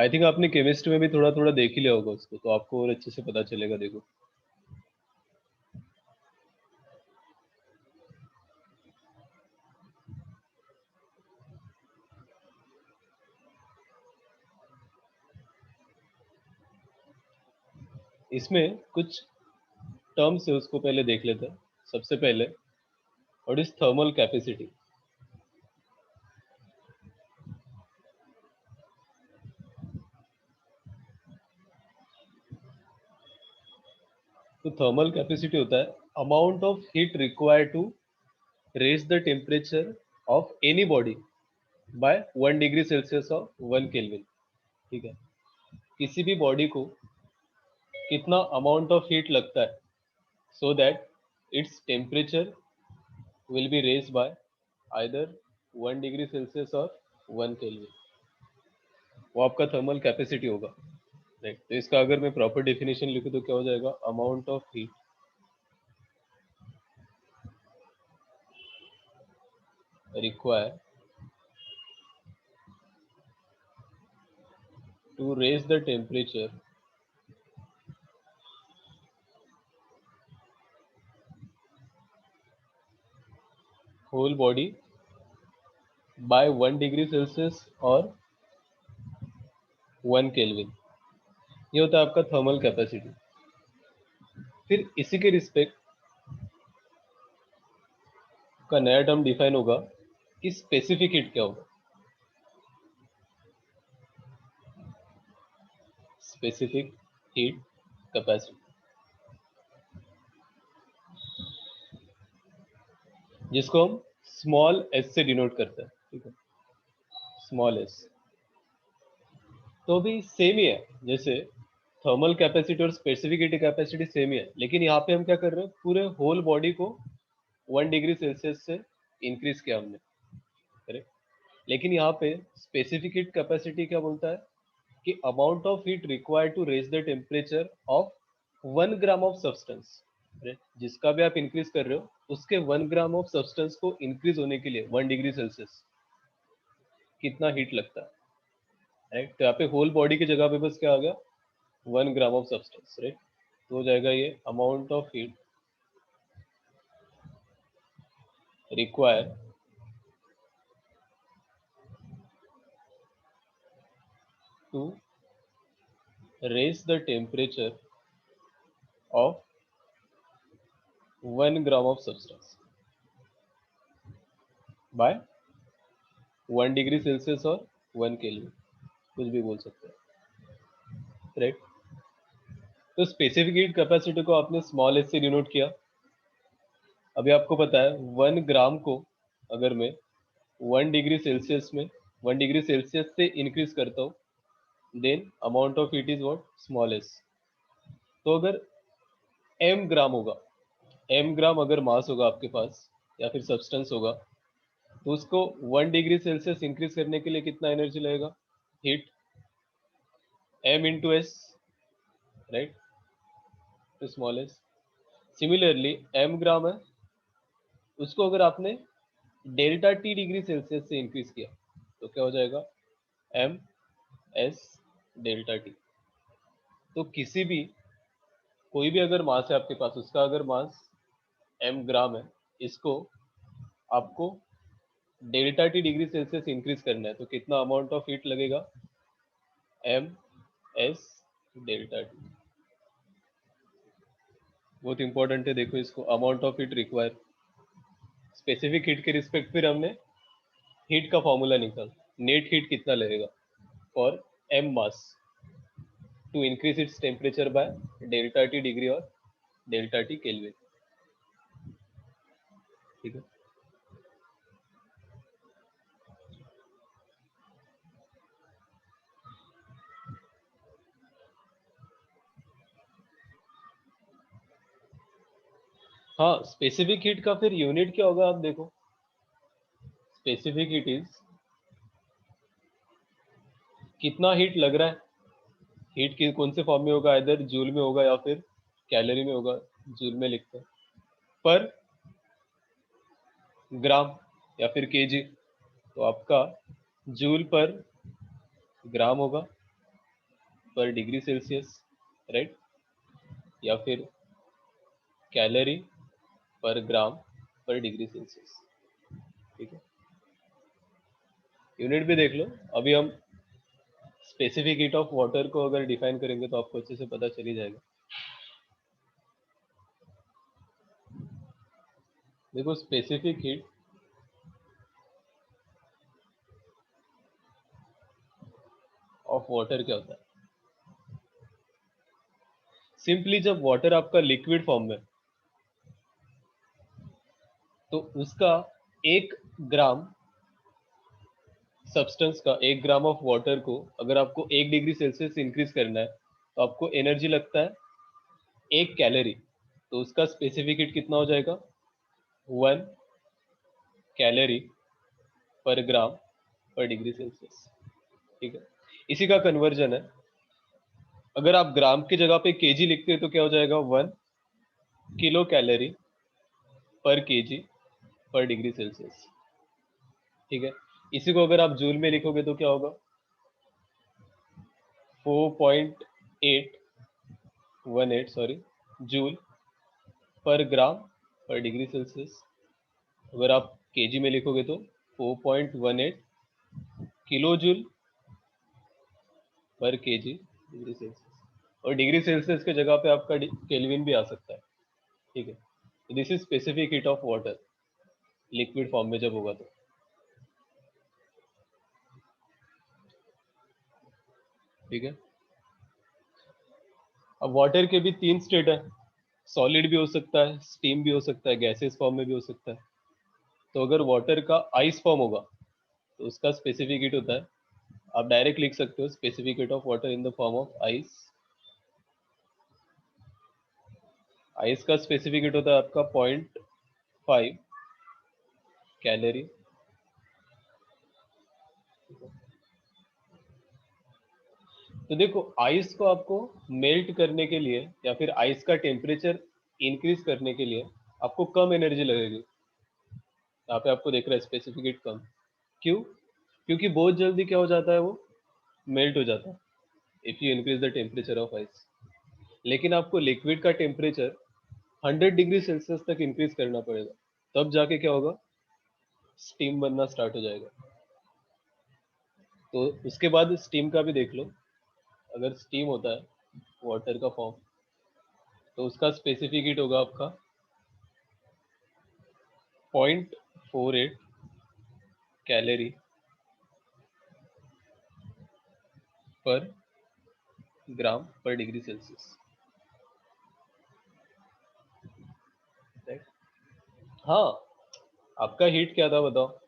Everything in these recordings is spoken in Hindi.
आई थिंक आपने केमिस्ट्री में भी थोड़ा थोड़ा देख ही लिया होगा उसको, तो आपको और अच्छे से पता चलेगा। देखो इसमें कुछ टर्म्स है, उसको पहले देख लेते हैं। सबसे पहले व्हाट इज थर्मल कैपेसिटी। तो थर्मल कैपेसिटी होता है amount of heat required to raise the temperature of any body by 1 degree Celsius और 1 केल्विन। ठीक है, किसी भी बॉडी को कितना अमाउंट ऑफ हीट लगता है so that its temperature will be raised by either 1 degree Celsius और 1 केल्विन, वो आपका थर्मल कैपेसिटी होगा। राइट, तो इसका अगर मैं प्रॉपर डेफिनेशन लिखूं तो क्या हो जाएगा, amount of heat require to raise the temperature whole body by 1 degree Celsius और 1 केल्विन। ये होता है आपका थर्मल कैपेसिटी। फिर इसी के रिस्पेक्ट का नया टर्म डिफाइन होगा कि स्पेसिफिक हीट क्या होगा। स्पेसिफिक हीट कैपेसिटी, जिसको हम स्मॉल एस से डिनोट करते हैं। ठीक है, स्मॉल एस तो भी सेम ही है, जैसे थर्मल कैपेसिटी और स्पेसिफिक हीट कैपेसिटी सेम ही है, लेकिन यहाँ पे हम क्या कर रहे हैं, पूरे होल बॉडी को 1 डिग्री सेल्सियस से इंक्रीज किया हमने। करेक्ट, लेकिन यहाँ पे स्पेसिफिक हीट कैपेसिटी क्या बोलता है कि amount of heat required to raise the temperature of 1 gram of substance. जिसका भी आप इंक्रीज कर रहे हो उसके 1 ग्राम ऑफ सब्सटेंस को इंक्रीज होने के लिए 1 डिग्री सेल्सियस कितना हीट लगता है। राइट, तो यहाँ पे होल बॉडी की जगह पे बस क्या आ गया, 1 ग्राम ऑफ सब्सटेंस। राइट, तो हो जाएगा ये amount of heat require to raise the temperature of 1 gram of substance by 1 degree Celsius और 1 केल्विन, कुछ भी बोल सकते हैं। राइट, तो स्पेसिफिक हीट कैपेसिटी को आपने स्मॉल एस से डिनोट किया। अभी आपको पता है 1 ग्राम को अगर मैं 1 डिग्री सेल्सियस में 1 डिग्री सेल्सियस से इंक्रीज करता हूँ, then amount of heat is what, small S. तो अगर m ग्राम होगा, m ग्राम अगर मास होगा आपके पास या फिर सब्सटेंस होगा, तो उसको 1 डिग्री सेल्सियस इंक्रीज करने के लिए कितना एनर्जी लगेगा, heat, m into S. Right, तो स्मॉल एस। सिमिलरली m ग्राम है, उसको अगर आपने डेल्टा टी डिग्री सेल्सियस से इंक्रीज किया तो क्या हो जाएगा, m एस डेल्टा टी। तो किसी भी कोई भी अगर मास है आपके पास, उसका अगर मास m ग्राम है, इसको आपको delta T degree Celsius increase करना है, तो कितना अमाउंट ऑफ हीट लगेगा, m एस डेल्टा टी। बहुत इंपॉर्टेंट है, देखो इसको, amount of heat require. Specific heat के रिस्पेक्ट फिर हमने हीट का फॉर्मूला निकाल, नेट हीट कितना लगेगा for m mass to increase its temperature by delta T degree और डेल्टा टी केल्विन। ठीक है, हाँ स्पेसिफिक हीट का फिर यूनिट क्या होगा, आप देखो, स्पेसिफिक हीट इज कितना हीट लग रहा है। हीट की कौन से फॉर्म में होगा, इधर जूल में होगा या फिर कैलोरी में होगा। जूल में लिखते हैं, पर ग्राम या फिर केजी, तो आपका जूल पर ग्राम होगा। पर डिग्री सेल्सियस, राइट, या फिर कैलोरी पर ग्राम पर डिग्री सेल्सियस, ठीक है। यूनिट भी देख लो। अभी हम स्पेसिफिक हीट ऑफ वाटर को अगर डिफाइन करेंगे तो आपको अच्छे से पता चल ही जाएगा। देखो स्पेसिफिक हीट ऑफ वाटर क्या होता है। सिंपली जब वाटर आपका लिक्विड फॉर्म में, तो उसका 1 ग्राम सब्सटेंस का, 1 ग्राम ऑफ वाटर को अगर आपको 1 डिग्री सेल्सियस इंक्रीज करना है तो आपको एनर्जी लगता है 1 कैलोरी। तो उसका स्पेसिफिक हीट कितना हो जाएगा, 1 कैलोरी पर ग्राम पर डिग्री सेल्सियस, ठीक है। इसी का कन्वर्जन है, अगर आप ग्राम की जगह पे केजी लिखते हैं तो क्या हो जाएगा, 1 किलो कैलोरी पर केजी पर डिग्री सेल्सियस, ठीक है। इसी को अगर आप जूल में लिखोगे तो क्या होगा, 4.818 सॉरी जूल पर ग्राम पर डिग्री सेल्सियस। अगर आप केजी में लिखोगे तो 4.18 किलो जूल पर केजी डिग्री सेल्सियस। और डिग्री सेल्सियस के जगह पे आपका केल्विन भी आ सकता है, ठीक है। This is specific heat of water liquid form में जब होगा तो, ठीक है। अब वाटर के भी 3 स्टेट है, सॉलिड भी हो सकता है, स्टीम भी हो सकता है, गैसेस फॉर्म में भी हो सकता है। तो अगर वाटर का आइस फॉर्म होगा तो उसका स्पेसिफिक हीट होता है, आप डायरेक्ट लिख सकते हो specific heat of water in the form of ice. Ice का स्पेसिफिक हीट होता है आपका 0.5 कैलोरी। तो देखो आइस को आपको मेल्ट करने के लिए या फिर आइस का टेम्परेचर इंक्रीज करने के लिए आपको कम एनर्जी लगेगी। यहाँ पे आपको देख रहा है स्पेसिफिक हीट कम, क्यों? क्योंकि बहुत जल्दी क्या हो जाता है, वो मेल्ट हो जाता है if you increase the temperature of ice. लेकिन आपको लिक्विड का टेम्परेचर 100 डिग्री सेल्सियस तक इंक्रीज करना पड़ेगा, तब जाके क्या होगा, स्टीम बनना स्टार्ट हो जाएगा। तो उसके बाद स्टीम का भी देख लो, अगर स्टीम होता है वाटर का फॉर्म तो उसका स्पेसिफिक हीट होगा आपका 0.48 कैलोरी पर ग्राम पर डिग्री सेल्सियस, राइट। हाँ, आपका हीट क्या था बताओ,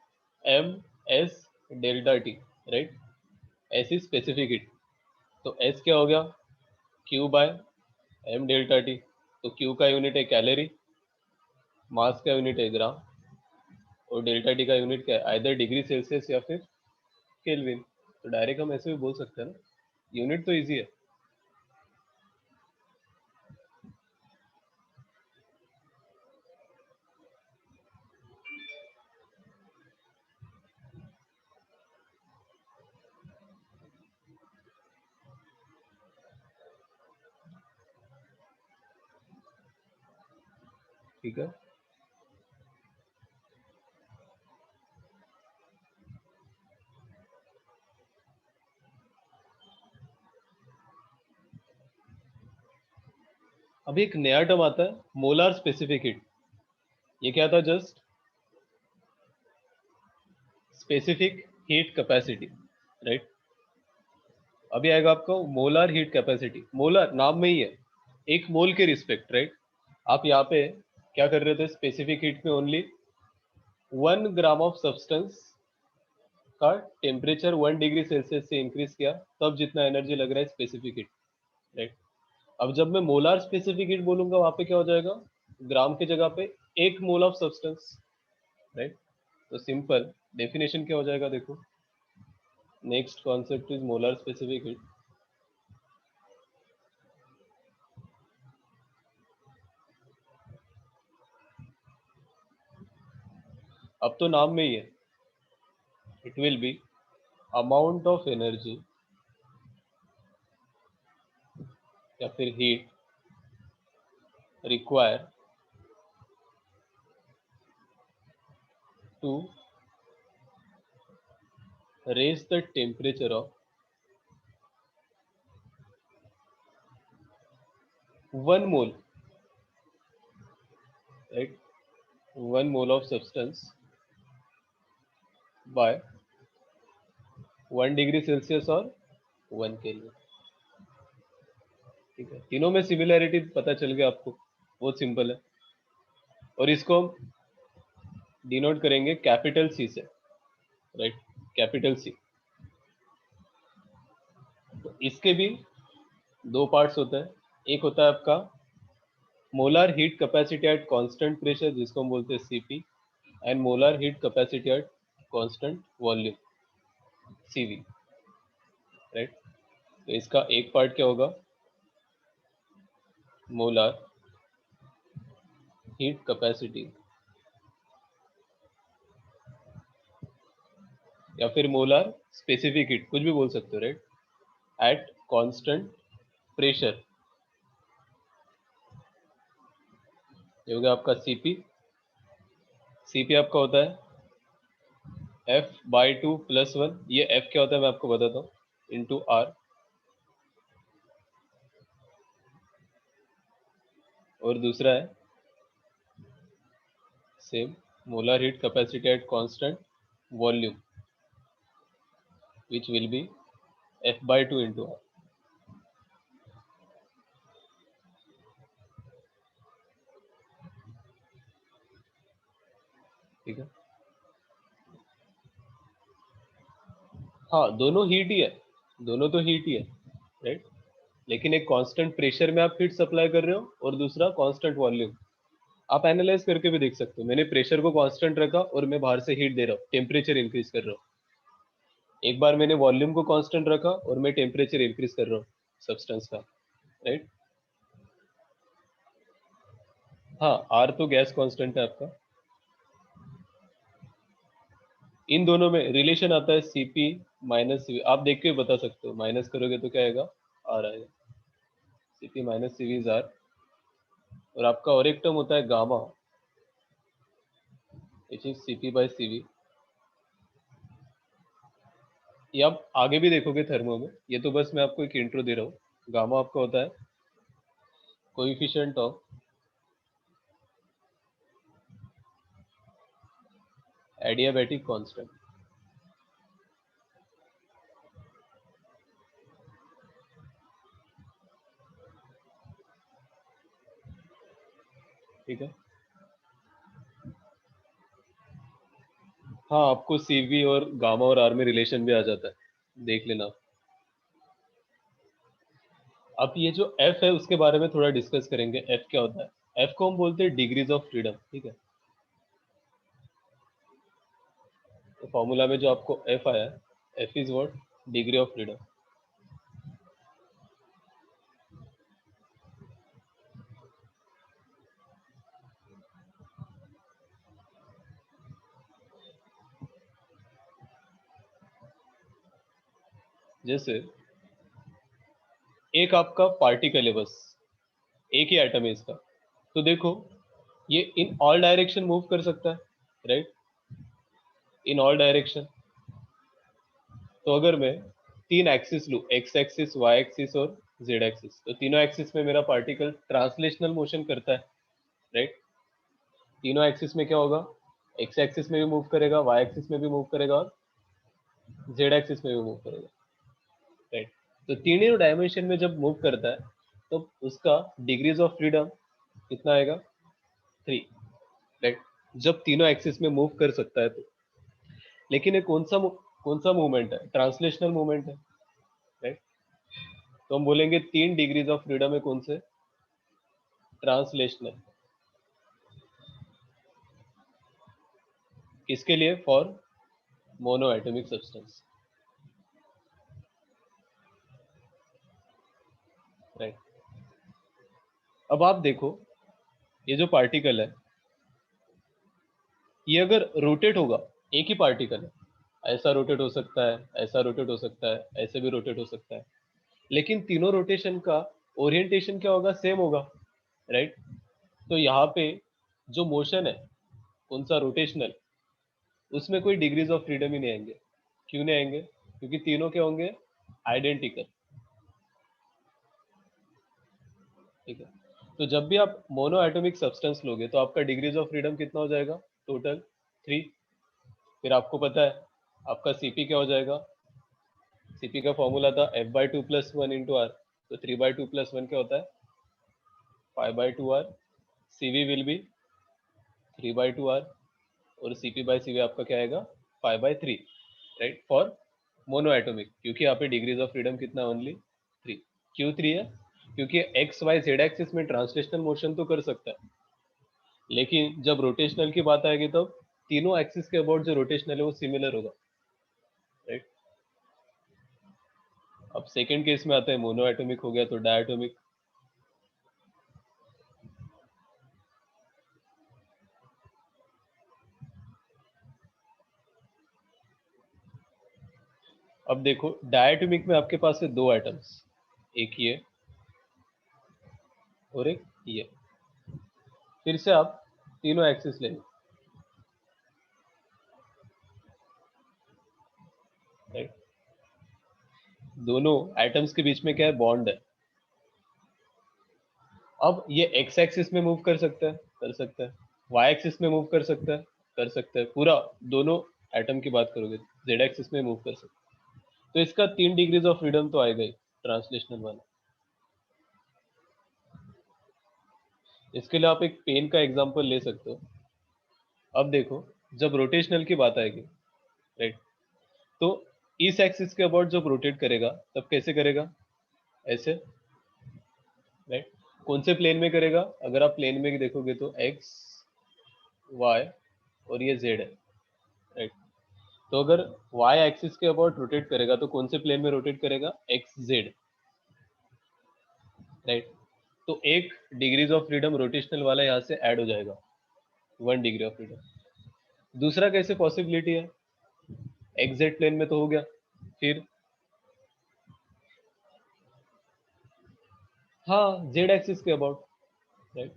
M S delta T, right. S is specific heat, तो एस क्या हो गया, Q by M delta T. तो क्यू का यूनिट है कैलोरी, मास का यूनिट है ग्राम, और डेल्टा टी का यूनिट क्या है, आइदर डिग्री सेल्सियस या फिर केल्विन। तो डायरेक्ट हम ऐसे भी बोल सकते हैं ना, यूनिट तो इजी है। ठीक है, अभी एक नया टर्म आता है, मोलार स्पेसिफिक हीट। ये क्या था, just specific heat capacity, right. अभी आएगा आपका मोलार हीट कैपेसिटी। मोलार नाम में ही है, एक मोल के रिस्पेक्ट, राइट। आप यहाँ पे क्या कर रहे थे, स्पेसिफिक हीट में ओनली 1 ग्राम ऑफ सब्सटेंस का टेम्परेचर 1 डिग्री सेल्सियस से इंक्रीज किया, तब जितना एनर्जी लग रहा है स्पेसिफिक हीट, राइट। अब जब मैं मोलार स्पेसिफिक हीट बोलूंगा वहां पे क्या हो जाएगा, ग्राम की जगह पे 1 मोल ऑफ सब्सटेंस, राइट। तो सिंपल डेफिनेशन क्या हो जाएगा, देखो next concept is molar specific heat. अब तो नाम में ही है, it will be amount of energy या फिर heat require to raise the temperature of 1 mole, right? 1 mole of substance by 1 degree Celsius और 1 केल्विन। ठीक है, तीनों में सिमिलैरिटी पता चल गया आपको, बहुत सिंपल है। और इसको हम डिनोट करेंगे कैपिटल सी से, राइट? Capital C. तो इसके भी दो पार्ट्स होते हैं। एक होता है आपका molar heat capacity at constant pressure, जिसको हम बोलते हैं CP, and molar heat capacity at constant volume, CV, right? तो इसका एक पार्ट क्या होगा, मोलर हीट कैपेसिटी या फिर मोलर स्पेसिफिक हीट, कुछ भी बोल सकते हो, राइट? एट कांस्टेंट प्रेशर, ये हो गया आपका सीपी। सीपी आपका होता है F/2 + 1। ये F क्या होता है मैं आपको बताता हूँ, इंटू आर। और दूसरा है same molar heat capacity at constant volume, which will be F/2 into R. ठीक है, हाँ दोनों हीट ही है, दोनों तो हीट ही है, राइट? लेकिन एक कांस्टेंट प्रेशर में आप हीट सप्लाई कर रहे हो और दूसरा कांस्टेंट वॉल्यूम। आप एनालाइज करके भी देख सकते हो, मैंने प्रेशर को कांस्टेंट रखा और मैं बाहर से हीट दे रहा हूँ, टेम्परेचर इंक्रीज कर रहा हूँ। एक बार मैंने वॉल्यूम को कांस्टेंट रखा और मैं टेम्परेचर इंक्रीज कर रहा हूँ सब्सटेंस का, राइट? हाँ, आर तो गैस कांस्टेंट है आपका। इन दोनों में रिलेशन आता है सीपी माइनस सीवी। आप देख के बता सकते हो, माइनस करोगे तो क्या आएगा, आर आएगा। CP minus CV is R. और आपका और एक टर्म होता है gamma, which is CP by CV. ये आप आगे भी देखोगे थर्मो में, ये तो बस मैं आपको एक इंट्रो दे रहा हूँ। गामा आपका होता है कोएफिशिएंट ऑफ एडियाबैटिक कांस्टेंट। ठीक है, हाँ आपको सीवी और गामा और आर में रिलेशन भी आ जाता है, देख लेना। अब ये जो एफ है उसके बारे में थोड़ा डिस्कस करेंगे। एफ क्या होता है? एफ को हम बोलते हैं डिग्रीज ऑफ फ्रीडम। ठीक है, तो फॉर्मूला में जो आपको एफ आया है, F is what, degree of freedom. जैसे एक आपका पार्टिकल है, बस एक ही एटम है इसका, तो देखो ये इन ऑल डायरेक्शन मूव कर सकता है, राइट? In all direction. तो अगर मैं तीन एक्सिस लूँ, एक्स एक्सिस, वाई एक्सिस और जेड एक्सिस, तो तीनों एक्सिस में मेरा पार्टिकल ट्रांसलेशनल मोशन करता है, राइट? तीनों एक्सिस में क्या होगा, एक्स एक्सिस में भी मूव करेगा, वाई एक्सिस में भी मूव करेगा और जेड एक्सिस में भी मूव करेगा, राइट? तो तीनों डायमेंशन में जब मूव करता है तो उसका डिग्रीज ऑफ फ्रीडम कितना आएगा, 3, राइट? जब तीनों एक्सिस में मूव कर सकता है तो। लेकिन ये कौन सा मूवमेंट है, ट्रांसलेशनल मूवमेंट है, राइट? तो हम बोलेंगे 3 डिग्रीज ऑफ फ्रीडम है कौन से, ट्रांसलेशनल। किसके लिए, for mono atomic substance, right? अब आप देखो ये जो पार्टिकल है, ये अगर रोटेट होगा, एक ही पार्टिकल है, ऐसा रोटेट हो सकता है, ऐसा रोटेट हो सकता है, ऐसे भी रोटेट हो सकता है, लेकिन तीनों रोटेशन का ओरिएंटेशन क्या होगा, सेम होगा, राइट। तो यहाँ पे जो मोशन है कौन सा, रोटेशनल, उसमें कोई डिग्रीज ऑफ फ्रीडम ही नहीं आएंगे। क्यों नहीं आएंगे? क्योंकि तीनों क्या होंगे, आइडेंटिकल, ठीक है। तो जब भी आप मोनो एटॉमिक सब्सटेंस लोगे तो आपका डिग्रीज ऑफ फ्रीडम कितना हो जाएगा, टोटल 3। फिर आपको पता है आपका सीपी क्या हो जाएगा, सीपी का फॉर्मूला था F/2 + 1 इंटू आर, तो 3/2 + 1 क्या होता है, 5/2 R. CV will be 3/2 R, और CP/CV आपका क्या आएगा, 5/3, राइट, फॉर मोनो एटॉमिक। क्योंकि यहाँ पे डिग्रीज ऑफ फ्रीडम कितना, ओनली 3। क्यों 3 है? क्योंकि एक्स वाई जेड एक्सिस में ट्रांसलेशनल मोशन तो कर सकता है, लेकिन जब रोटेशनल की बात आएगी तब तीनों एक्सिस के अबाउट जो रोटेशनल है वो सिमिलर होगा, राइट। अब सेकंड केस में आता है, मोनो एटॉमिक हो गया तो डायटोमिक। अब देखो डायटोमिक में आपके पास है दो एटम्स, एक ये और एक ये। फिर से आप तीनों एक्सिस ले लो, राइट। दोनों एटम्स के बीच में क्या है, बॉन्ड है। अब ये एक्स एक्सिस में मूव कर सकता है, कर सकता है, वाई एक्सिस में मूव कर सकता है, कर सकता है, पूरा दोनों एटम की बात करोगे जेड एक्सिस में मूव कर सकता है। तो इसका 3 डिग्रीज ऑफ फ्रीडम तो आएगा ही, ट्रांसलेशनल वाला। इसके लिए आप एक पेन का एग्जांपल ले सकते हो। अब देखो जब रोटेशनल की बात आएगी, राइट, तो इस एक्सिस के अबाउट जब रोटेट करेगा तब कैसे करेगा, ऐसे, राइट। कौन से प्लेन में करेगा, अगर आप प्लेन में देखोगे तो एक्स वाई और ये जेड है, राइट। तो अगर वाई एक्सिस के अबाउट रोटेट करेगा तो कौन से प्लेन में रोटेट करेगा, एक्स जेड, राइट। तो एक डिग्रीज ऑफ फ्रीडम रोटेशनल वाला यहाँ से ऐड हो जाएगा, 1 डिग्री ऑफ फ्रीडम। दूसरा कैसे पॉसिबिलिटी है, एक्स जेड प्लेन में तो हो गया, फिर हाँ जेड एक्सिस के अबाउट, राइट।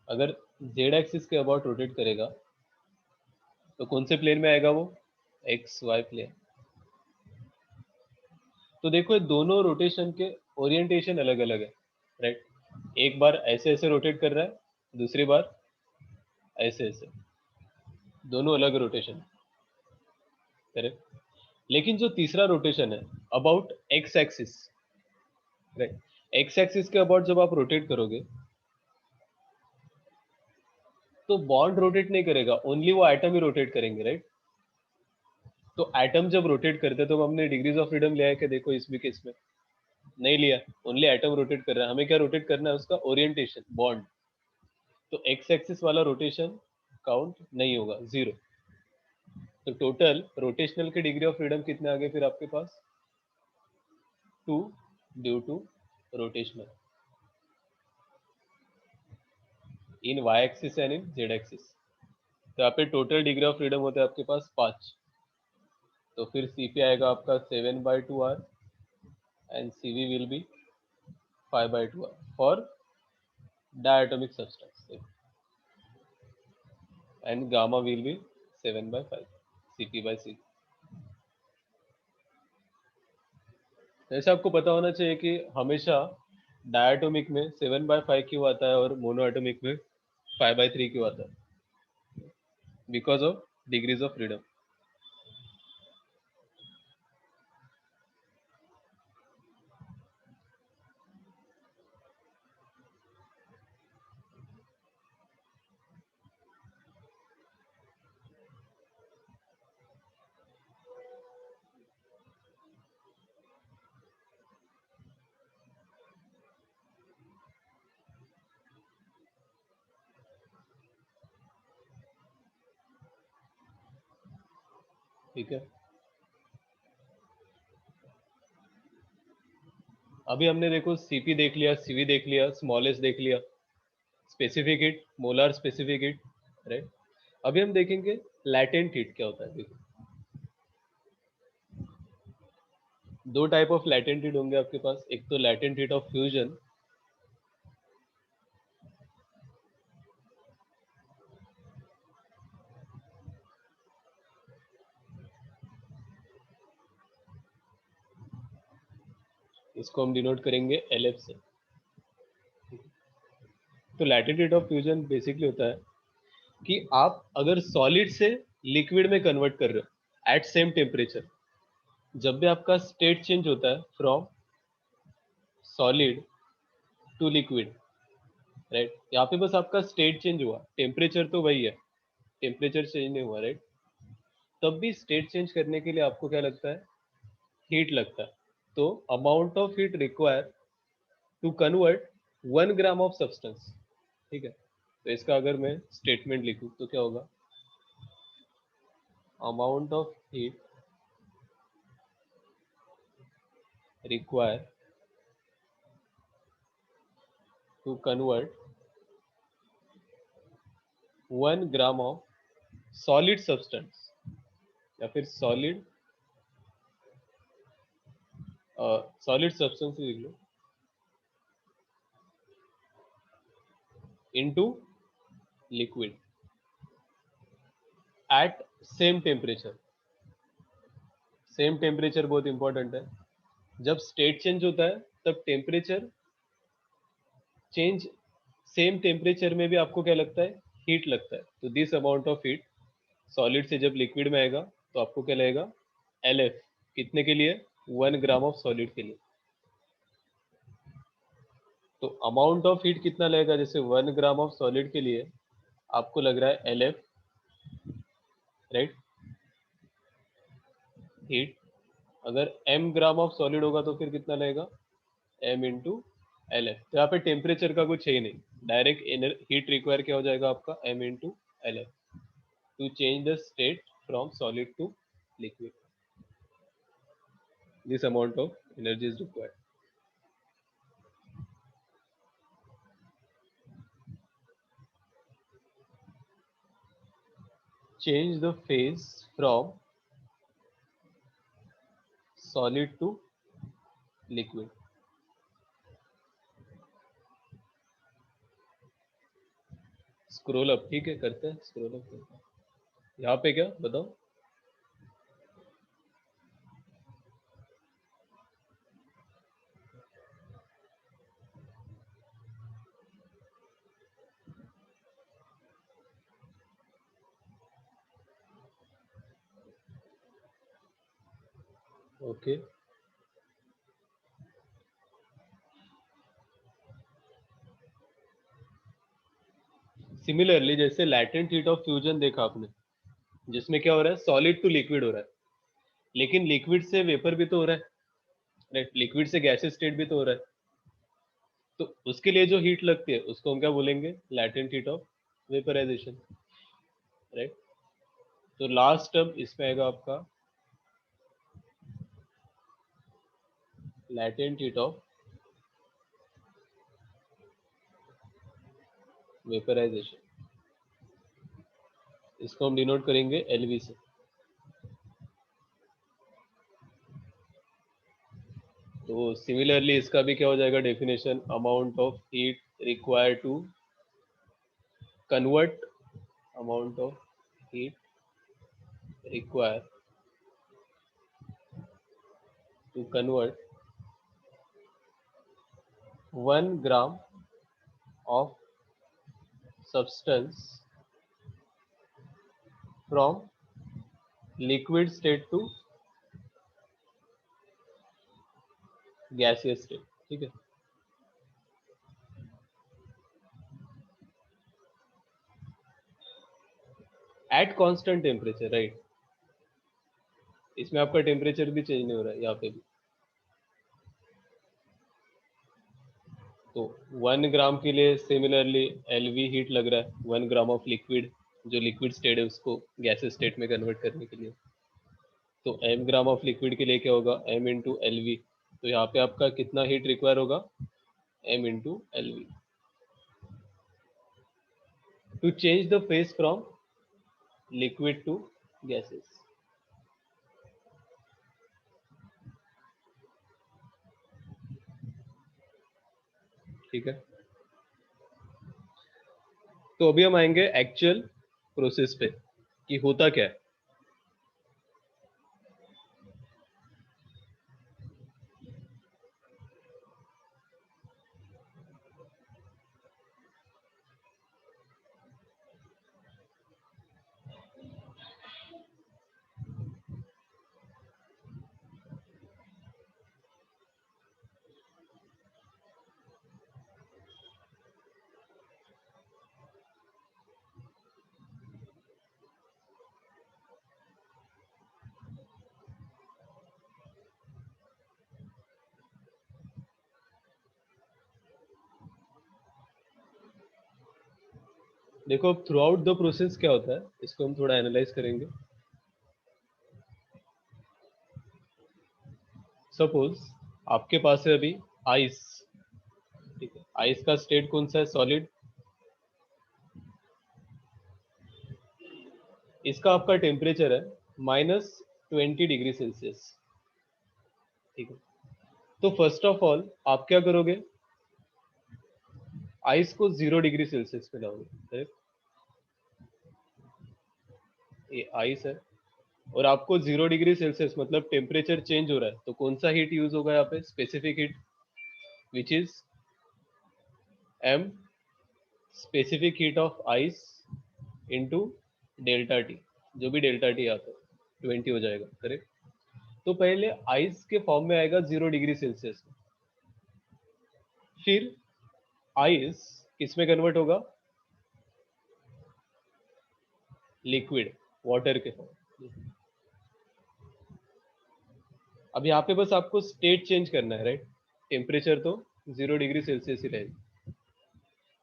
अगर जेड एक्सिस के अबाउट रोटेट करेगा तो कौन से प्लेन में आएगा वो, एक्स वाई प्लेन। तो देखो ये दोनों रोटेशन के ओरिएंटेशन अलग अलग है, राइट। एक बार ऐसे ऐसे रोटेट कर रहा है, दूसरी बार ऐसे ऐसे, दोनों अलग रोटेशन, करेक्ट। लेकिन जो तीसरा रोटेशन है about x axis, right, x axis के अबाउट जब आप रोटेट करोगे तो बॉन्ड रोटेट नहीं करेगा, ओनली वो एटम ही रोटेट करेंगे, राइट। तो एटम जब रोटेट करते हैं तो हमने डिग्रीज ऑफ फ्रीडम लिया है कि देखो इस भी केस में नहीं लिया, ओनली एटम रोटेट कर रहा है। हमें क्या रोटेट करना है, उसका ओरिएंटेशन, बॉन्ड। तो एक्स एक्सिस वाला रोटेशन काउंट नहीं होगा, 0। तो टोटल रोटेशनल के डिग्री ऑफ फ्रीडम कितने आ गए फिर आपके पास, 2 due to rotational in Y axis and in Z axis. तो यहाँ पे टोटल डिग्री ऑफ फ्रीडम होता है आपके पास 5। तो फिर सीपी आएगा आपका 7/2 R and CV will be 5/2 R for diatomic substance, and gamma will be 7/5 CP/C। जैसे आपको पता होना चाहिए कि हमेशा डायटोमिक में 7/5 क्यों आता है और मोनोएटोमिक में 5/3 क्यों आता है, because of degrees of freedom. ठीक है, अभी हमने देखो सीपी देख लिया, सीवी देख लिया, स्मॉल एस देख लिया, specific heat, molar specific heat, right. अभी हम देखेंगे लैटेंट हीट क्या होता है। देखो दो टाइप ऑफ लैटेंट हीट होंगे आपके पास, एक तो लैटेंट हीट ऑफ फ्यूजन इसको हम डिनोट करेंगे LF से। तो latent heat of fusion basically होता है कि आप अगर सॉलिड से लिक्विड में कन्वर्ट कर रहे हो एट सेम टेम्परेचर, जब भी आपका स्टेट चेंज होता है from solid to liquid, right, यहाँ पे बस आपका स्टेट चेंज हुआ, टेम्परेचर तो वही है, टेम्परेचर चेंज नहीं हुआ, राइट। तब भी स्टेट चेंज करने के लिए आपको क्या लगता है, हीट लगता है। तो amount of heat require to convert 1 gram of substance, ठीक है। तो इसका अगर मैं स्टेटमेंट लिखूं तो क्या होगा, amount of heat require to convert 1 gram of solid substance, या फिर सॉलिड सब्सटेंस लिख लो, into liquid at same temperature. Same temperature बहुत इंपॉर्टेंट है। जब स्टेट चेंज होता है तब टेम्परेचर चेंज, सेम टेम्परेचर में भी आपको क्या लगता है, हीट लगता है। तो this amount of heat solid से जब लिक्विड में आएगा तो आपको क्या लगेगा, LF। कितने के लिए, 1 ग्राम ऑफ सॉलिड के लिए। तो अमाउंट ऑफ हीट कितना लगेगा, जैसे 1 ग्राम ऑफ सॉलिड के लिए आपको लग रहा है LF, राइट, हीट। अगर m ग्राम ऑफ सॉलिड होगा तो फिर कितना लगेगा, m इंटू LF। तो यहाँ पे टेम्परेचर का कुछ है ही नहीं, डायरेक्ट हीट रिक्वायर क्या हो जाएगा आपका, m into LF to change the state from solid to liquid. This amount of energy is required. Change the phase from solid to liquid। Scroll up, ठीक है, करते हैं, स्क्रोल अप करते हैं। यहाँ पे क्या बताओ, ओके। सिमिलरली जैसे लैटेंट हीट ऑफ फ्यूजन देखा आपने, जिसमें क्या हो रहा है, सॉलिड टू लिक्विड हो रहा है, लेकिन लिक्विड से वेपर भी तो हो रहा है, राइट, लिक्विड से गैसेस स्टेट भी तो हो रहा है। तो उसके लिए जो हीट लगती है उसको हम क्या बोलेंगे, latent heat of vaporisation, right. तो लास्ट टर्म इसमें आएगा आपका लैटेंट हीट ऑफ वेपराइजेशन, इसको हम डिनोट करेंगे LV से। तो सिमिलरली इसका भी क्या हो जाएगा definition, amount of heat required to convert, amount of heat require to convert 1 gram of substance from liquid state to gaseous state, ठीक है। एट कांस्टेंट टेम्परेचर, राइट, इसमें आपका टेम्परेचर भी चेंज नहीं हो रहा है यहाँ पे भी। तो 1 ग्राम के लिए सिमिलरली LV हीट लग रहा है, 1 ग्राम ऑफ लिक्विड, जो लिक्विड स्टेट है उसको गैसेस स्टेट में कन्वर्ट करने के लिए। तो m ग्राम ऑफ लिक्विड के लिए क्या होगा, m इंटू LV। तो यहाँ पे आपका कितना हीट रिक्वायर होगा, m into LV to change the phase from liquid to gases, ठीक है। तो अभी हम आएंगे एक्चुअल प्रोसेस पे कि होता क्या है। देखो अब थ्रू आउट द प्रोसेस क्या होता है, इसको हम थोड़ा एनालाइज करेंगे। सपोज आपके पास है अभी आइस, ठीक है, आइस का स्टेट कौन सा है, सॉलिड। इसका आपका टेम्परेचर है -20 डिग्री सेल्सियस, ठीक है। तो फर्स्ट ऑफ ऑल आप क्या करोगे, आइस को 0 डिग्री सेल्सियस पे लाओगे, करेक्ट। ये आइस है और आपको 0 डिग्री सेल्सियस मतलब टेम्परेचर चेंज हो रहा है, तो कौन सा हीट यूज होगा यहाँ पे, specific heat, which is m specific heat of ice into delta T, जो भी डेल्टा टी आता है 20 हो जाएगा, करेक्ट। तो पहले आइस के फॉर्म में आएगा 0 डिग्री सेल्सियस, फिर आइस किस में कन्वर्ट होगा, लिक्विड, वाटर के फॉर्म। अब यहाँ पे बस आपको स्टेट चेंज करना है, राइट। टेम्परेचर तो 0 डिग्री सेल्सियस ही रहेगा,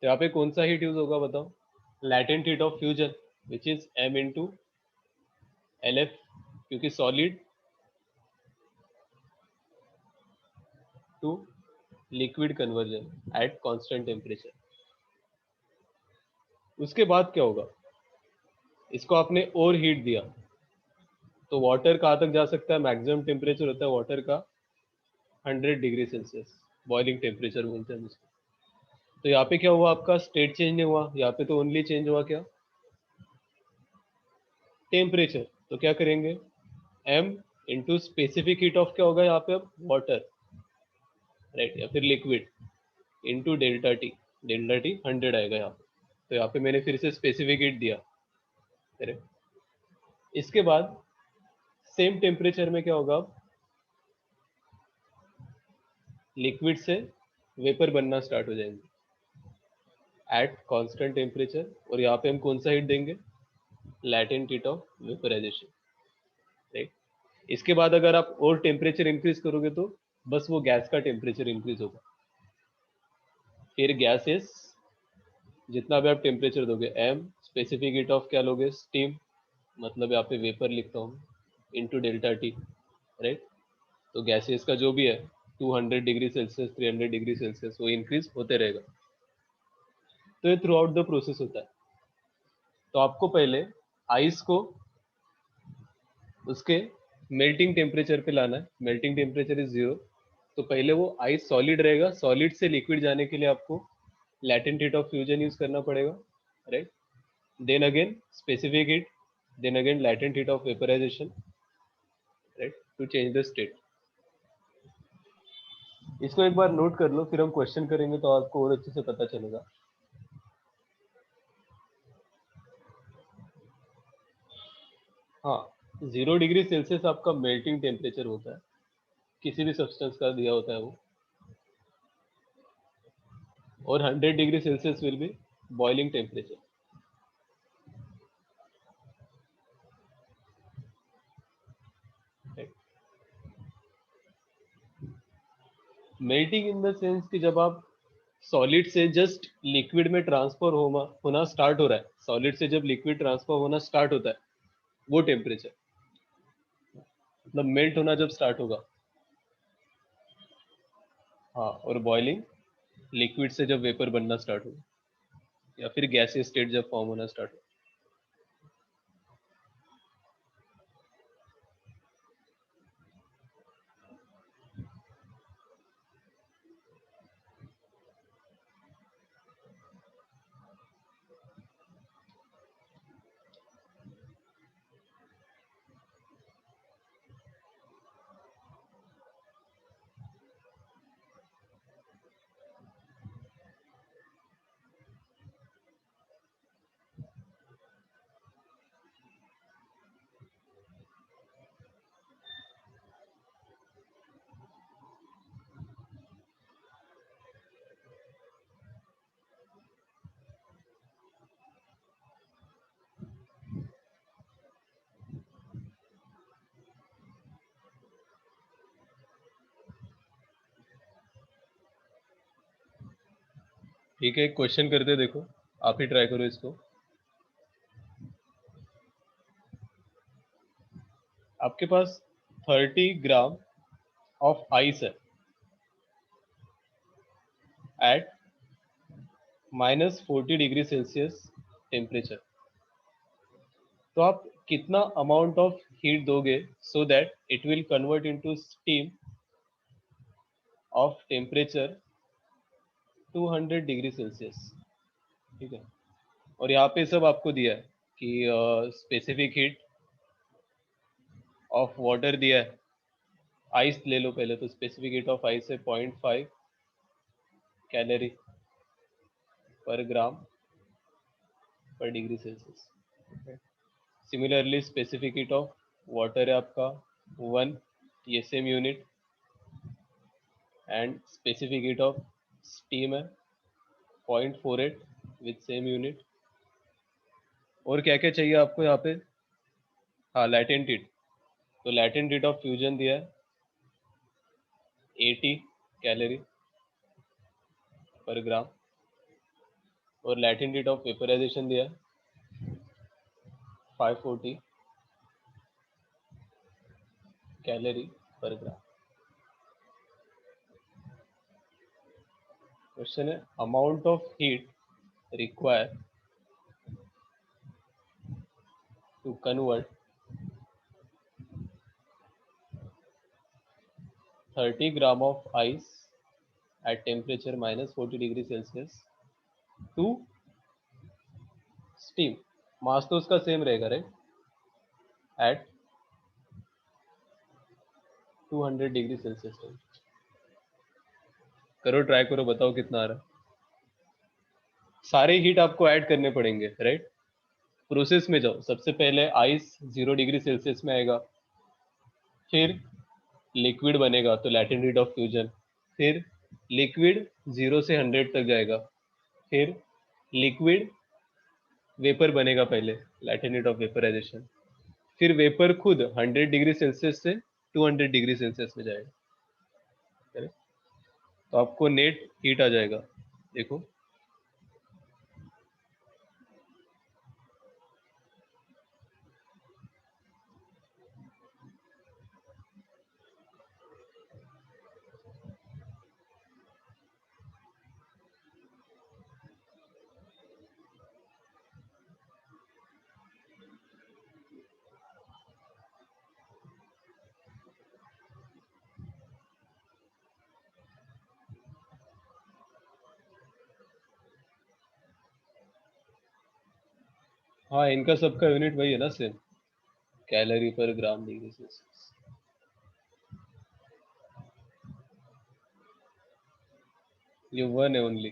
तो यहाँ पे कौन सा हीट यूज होगा बताओ, latent heat of fusion which is m into L F, क्योंकि solid to liquid conversion at constant temperature. उसके बाद क्या होगा, इसको आपने और हीट दिया, तो वाटर कहाँ तक जा सकता है, मैक्सिमम टेम्परेचर होता है वाटर का 100 डिग्री सेल्सियस, बॉइलिंग टेम्परेचर बोलते हैं उसको। तो यहाँ पे क्या हुआ, आपका स्टेट चेंज नहीं हुआ, यहाँ पे तो ओनली चेंज हुआ क्या, टेम्परेचर। तो क्या करेंगे, m into specific heat of क्या होगा यहाँ पे अब, वाटर, राइट, या फिर liquid, into delta T, delta T 100 आएगा यहाँ पे। तो यहाँ पे मैंने फिर से स्पेसिफिक हीट दिया, करेक्ट। इसके बाद सेम टेम्परेचर में क्या होगा, अब लिक्विड से वेपर बनना स्टार्ट हो जाएंगे एट कांस्टेंट टेम्परेचर, और यहाँ पे हम कौन सा हीट देंगे, latent heat of vaporisation, right. इसके बाद अगर आप और टेम्परेचर इंक्रीज करोगे तो बस वो गैस का टेम्परेचर इंक्रीज होगा, फिर गैसेस जितना भी आप टेम्परेचर दोगे, m स्पेसिफिक हीट ऑफ क्या लोगे, स्टीम, मतलब यहाँ पे वेपर लिखता हूँ, इंटू डेल्टा टी, राइट। तो गैसेस का जो भी है 200 डिग्री सेल्सियस 300 डिग्री सेल्सियस वो इंक्रीज होते रहेगा। तो ये थ्रू आउट द प्रोसेस होता है। तो आपको पहले आइस को उसके मेल्टिंग टेम्परेचर पे लाना है, मेल्टिंग टेम्परेचर इज 0। तो पहले वो आइस सॉलिड रहेगा, सॉलिड से लिक्विड जाने के लिए आपको latent heat of fusion use करना पड़ेगा, right. Then again specific heat, then again latent heat of vaporisation, right, to change the state. इसको एक बार नोट कर लो, फिर हम क्वेश्चन करेंगे तो आपको और अच्छे से पता चलेगा। हाँ, 0 डिग्री सेल्सियस आपका मेल्टिंग टेम्परेचर होता है, किसी भी सब्सटेंस का दिया होता है वो, और 100 degree Celsius will be boiling temperature. Melting in the sense कि जब आप सॉलिड से जस्ट लिक्विड में ट्रांसफर होना स्टार्ट हो रहा है, सॉलिड से जब लिक्विड ट्रांसफर होना स्टार्ट होता है, वो टेम्परेचर, मतलब मेल्ट होना जब स्टार्ट होगा। हाँ, और बॉइलिंग लिक्विड से जब वेपर बनना स्टार्ट होगा, या फिर गैसीय स्टेट जब फॉर्म होना स्टार्ट हो। ठीक है, एक क्वेश्चन करते देखो, आप ही ट्राई करो इसको। आपके पास 30 ग्राम ऑफ आइस है एट -40 डिग्री सेल्सियस टेम्परेचर, तो आप कितना अमाउंट ऑफ हीट दोगे so that it will convert into steam of temperature 200 degree Celsius. ठीक है, और यहाँ पे सब आपको दिया है कि स्पेसिफिक हीट ऑफ वाटर दिया है, आइस ले लो पहले, तो स्पेसिफिक हीट ऑफ आइस है 0.5 कैलोरी पर ग्राम पर degree Celsius. Similarly specific heat of water है आपका 1, ये same unit, and specific heat of steam है 0.48 विथ सेम यूनिट। और क्या क्या चाहिए आपको यहाँ पे? हाँ, लैटेंट हीट, तो लैटेंट हीट ऑफ फ्यूजन दिया है 80 कैलोरी पर ग्राम, और लैटेंट हीट ऑफ वेपराइजेशन दिया है 540 कैलोरी पर ग्राम। क्वेश्चन है amount of heat require to convert 30 gram of ice at temperature -40 degree Celsius to steam. Mass तो उसका सेम रहेगा राइट, एट 200 डिग्री सेल्सियस। करो, ट्राई करो, बताओ कितना आ रहा है। सारे हीट आपको ऐड करने पड़ेंगे राइट। प्रोसेस में जाओ, सबसे पहले आइस 0 डिग्री सेल्सियस में आएगा, फिर लिक्विड बनेगा तो लैटेंट हीट ऑफ फ्यूजन, फिर लिक्विड 0 से 100 तक जाएगा, फिर लिक्विड वेपर बनेगा पहले, लैटेंट हीट ऑफ वेपराइजेशन, फिर वेपर खुद 100 डिग्री सेल्सियस से 200 डिग्री सेल्सियस में जाएगा, करेक्ट? तो आपको नेट हीट आ जाएगा, देखो हाँ, इनका सबका यूनिट वही है ना, same, calorie per gram degree Celsius. ये 1 है ओनली,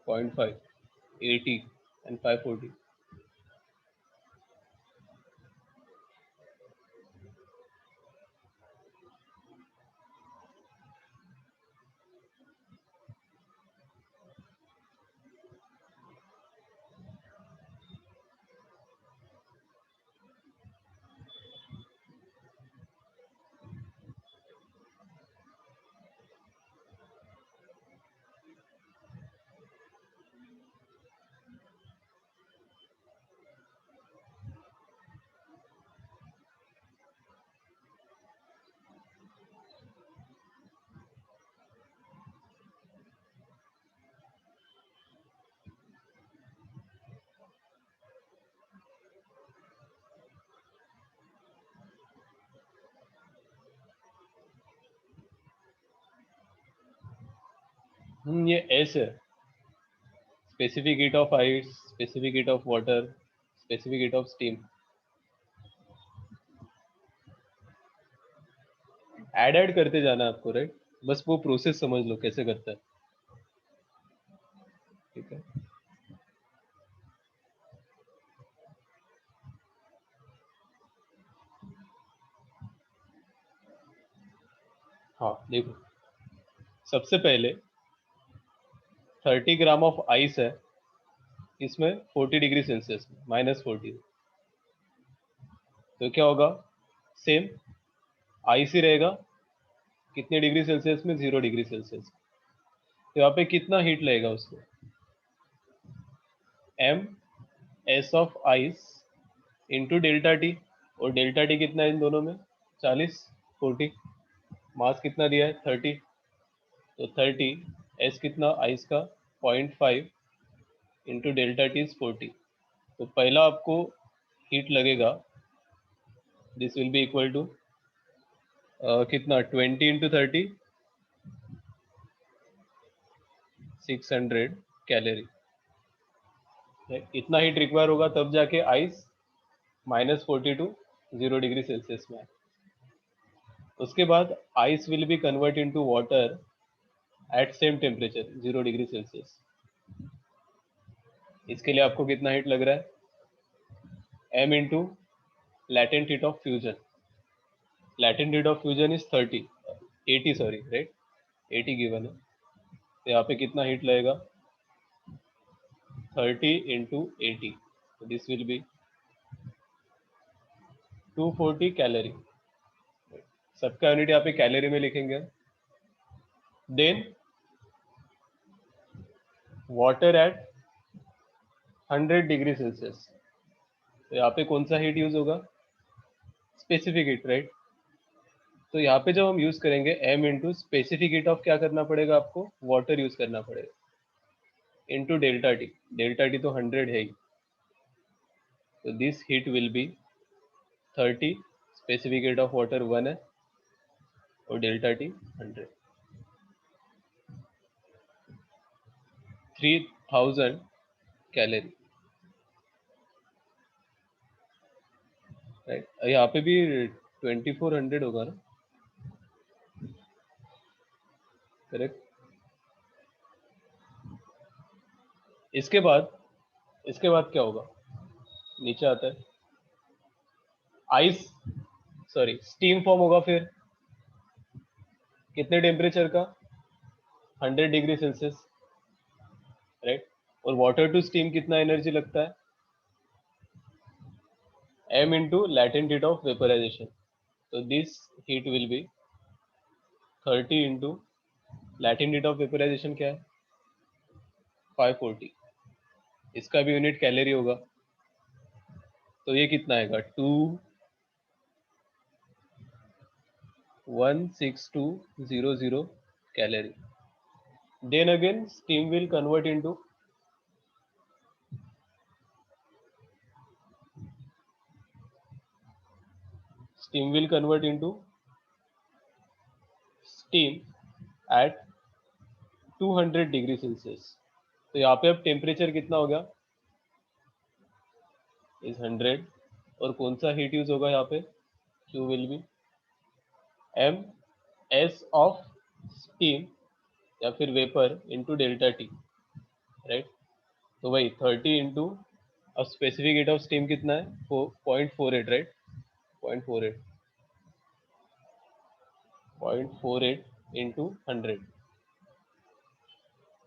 0.5, 80 एंड 540। ये एस है, specific heat of ice, specific heat of water, specific heat of steam. Add करते जाना है आपको राइट, बस वो प्रोसेस समझ लो कैसे करता है, ठीक है। हाँ देखो, सबसे पहले 30 ग्राम ऑफ आइस है, इसमें 40 डिग्री सेल्सियस -40, तो क्या होगा, सेम आइस ही रहेगा, कितने डिग्री सेल्सियस में, 0 डिग्री सेल्सियस। तो यहाँ पे कितना हीट लगेगा उसको, M S of ice into delta T, और डेल्टा टी कितना है इन दोनों में, 40 40, मास कितना दिया है 30, तो 30, एस कितना आइस का 0.5 इंटू डेल्टा टी इज 40। तो पहला आपको हीट लगेगा, this will be equal to कितना 20 इंटू 30, 600 कैलोरी। इतना हीट रिक्वायर होगा तब जाके आइस -40 टू 0 डिग्री सेल्सियस में। उसके बाद ice will be convert into water at same temperature 0 degree Celsius. इसके लिए आपको कितना हीट लग रहा है, m into latent heat of fusion. Latent heat of fusion is 30 80 sorry right, 80 given है। तो यहाँ पे कितना हीट लगेगा 30 into 80, this will be 240 calorie. सबका यूनिट यहाँ पे कैलोरी में लिखेंगे। Then water at 100 degree Celsius, तो यहाँ पे कौन सा हीट यूज होगा, स्पेसिफिक हीट राइट। तो यहाँ पे जब हम यूज करेंगे m into specific heat of क्या करना पड़ेगा आपको, वाटर यूज करना पड़ेगा, into delta T. Delta T तो 100 है ही, तो this heat will be 30, specific heat of water 1 है और डेल्टा टी 100, 3000 कैलोरी राइट। यहाँ पे भी 2400 होगा ना, करेक्ट। इसके बाद क्या होगा, नीचे आता है आइस सॉरी स्टीम फॉर्म होगा, फिर कितने टेम्परेचर का 100 डिग्री सेल्सियस राइट। और वाटर टू स्टीम कितना एनर्जी लगता है, m into latent heat of vaporisation. तो this heat will be 30 into latent heat of vaporisation क्या है 540, इसका भी यूनिट कैलोरी होगा। तो ये कितना आएगा 216,200 calorie. Then again steam will convert into steam at 200 degree Celsius. तो यहाँ पे अब टेम्परेचर कितना हो गया इज 100, और कौन सा हीट यूज होगा यहाँ पे, Q will be m s of steam या फिर vapour into delta T right. तो वही 30 इंटू, अब स्पेसिफिक हीट ऑफ स्टीम कितना है 0.48 राइट, 0.48 इंटू 100।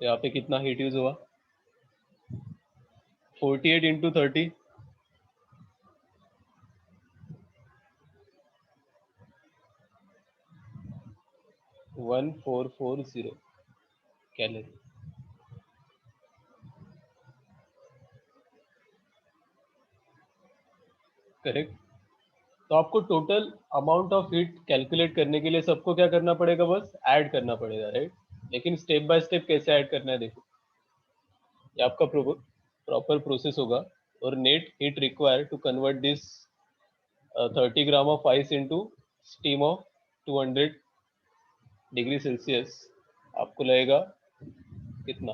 तो यहाँ पे कितना हीट यूज हुआ 48 इंटू 30, 1440 कैलोरी, करेक्ट। तो आपको total amount of heat calculate करने के लिए सबको क्या करना पड़ेगा, बस ऐड करना पड़ेगा राइट। लेकिन स्टेप बाय स्टेप कैसे ऐड करना है देखो, ये आपका प्रॉपर प्रोसेस होगा। और net heat require to convert this 30 gram of ice into steam of 200 degree Celsius आपको लगेगा कितना,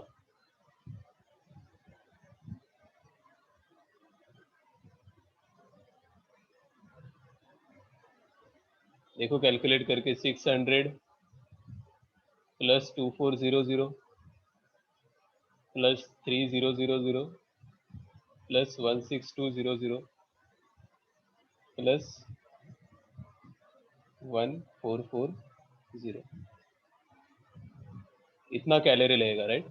देखो कैलकुलेट करके 600 प्लस 2400 प्लस 3000 प्लस 16200 प्लस 1440, इतना कैलोरी लगेगा राइट।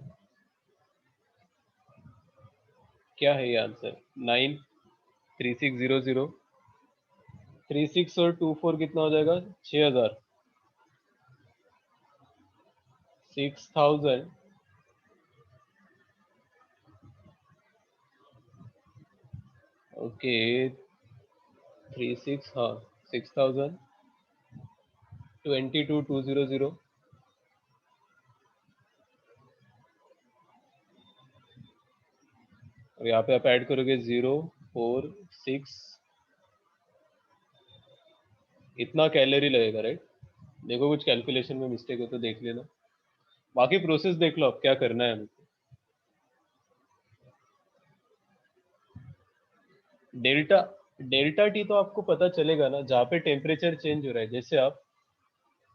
क्या है ये आंसर 93600, 36 और 24 कितना हो जाएगा 6000, 6000 ओके 36 हाँ 6000 22,200 और यहाँ पे आप ऐड करोगे 0, 4, 6, इतना कैलोरी लगेगा, राइट? देखो कुछ कैलकुलेशन में मिस्टेक हो तो देख लेना, बाकी प्रोसेस देख लो अब क्या करना है हमको। डेल्टा डेल्टा टी तो आपको पता चलेगा ना, जहाँ पे टेम्परेचर चेंज हो रहा है, जैसे आप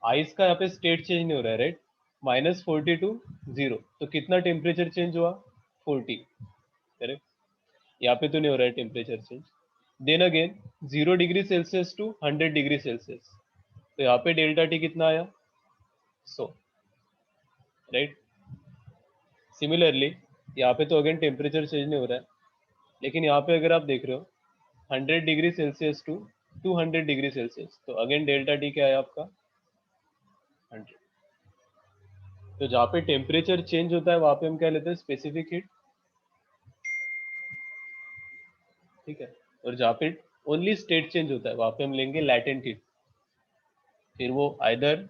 आइस का यहाँ पे स्टेट चेंज नहीं हो रहा है, राइट? -40 टू 0, तो कितना टेम्परेचर चेंज हुआ? 40, करेक्ट? यहाँ पे तो नहीं हो रहा है temperature change. Then again 0 degree Celsius to 100 degree Celsius, तो यहाँ पे डेल्टा टी कितना आया? 100, राइट? सिमिलरली यहाँ पे तो अगेन टेम्परेचर चेंज नहीं हो रहा है, लेकिन यहाँ पे अगर आप देख रहे हो 100 degree Celsius to 200 degree Celsius, तो अगेन डेल्टा टी क्या है आपका? 100। तो जहाँ पे टेम्परेचर चेंज होता है वहां पे हम क्या लेते हैं? स्पेसिफिक हीट, ठीक है? और जहाँ पे ओनली स्टेट चेंज होता है वहां पे हम लेंगे लैटेंट हीट, फिर वो either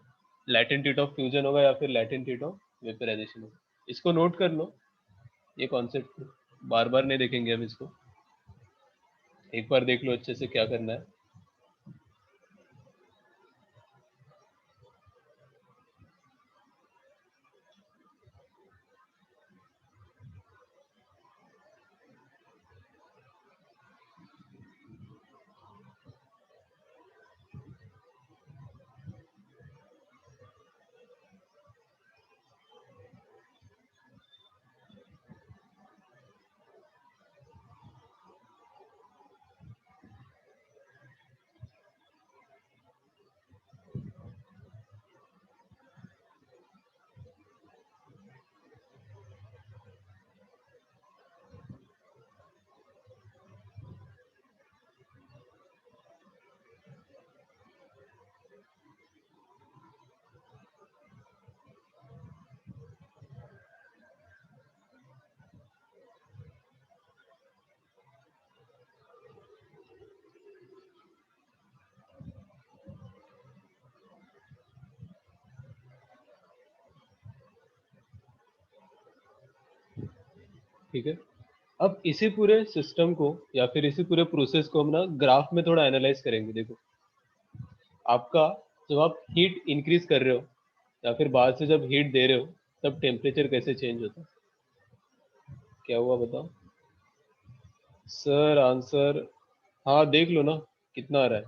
latent heat of fusion होगा या फिर लैटेंट हीट ऑफ वेपराइजेशन होगा। इसको नोट कर लो, ये कॉन्सेप्ट बार बार नहीं देखेंगे हम इसको, एक बार देख लो अच्छे से क्या करना है। ठीक है, अब इसी पूरे सिस्टम को या फिर इसी पूरे प्रोसेस को हम ना ग्राफ में थोड़ा एनालाइज करेंगे। देखो आपका, जब आप हीट इंक्रीज कर रहे हो या फिर बाहर से जब हीट दे रहे हो, तब टेम्परेचर कैसे चेंज होता है? क्या हुआ बताओ सर? आंसर हाँ देख लो ना, कितना आ रहा है?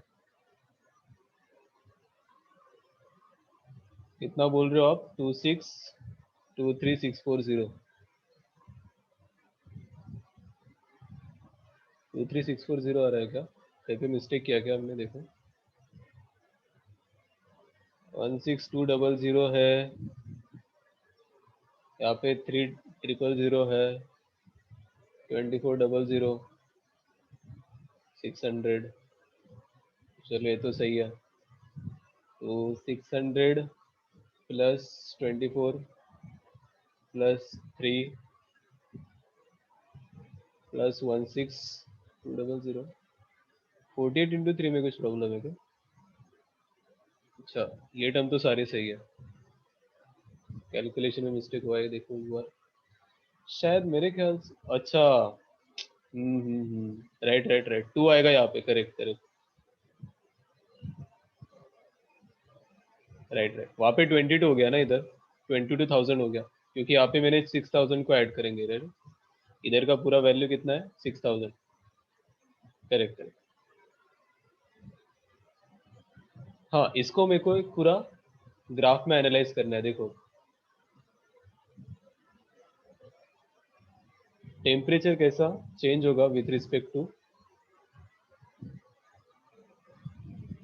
कितना बोल रहे हो आप? 2623,640, 23640 आ रहा है क्या? कहीं पे मिस्टेक किया क्या हमने? देखो 16200 है, यहाँ पे 3000 है, 2400, 600, चलो ये तो सही है। तो 600 प्लस 24 प्लस 3 प्लस 16200, 48 × 3 में कुछ प्रॉब्लम है क्या? अच्छा, ये टर्म तो सारे सही है, कैलकुलेशन में मिस्टेक हुआ है, देखो एक बार शायद मेरे ख्याल से। अच्छा, राइट राइट राइट, 2 आएगा यहाँ पे, करेक्ट करेक्ट, राइट राइट, वहाँ पे 22 हो गया ना, इधर 22,000 हो गया, क्योंकि यहाँ पे मैंने 6,000 को ऐड करेंगे, राइट? इधर का पूरा वैल्यू कितना है? 6,000, करेक्ट करेक्ट। हाँ, इसको मेरे को एक पूरा ग्राफ में एनालाइज करना है। देखो टेम्परेचर कैसा चेंज होगा विथ रिस्पेक्ट टू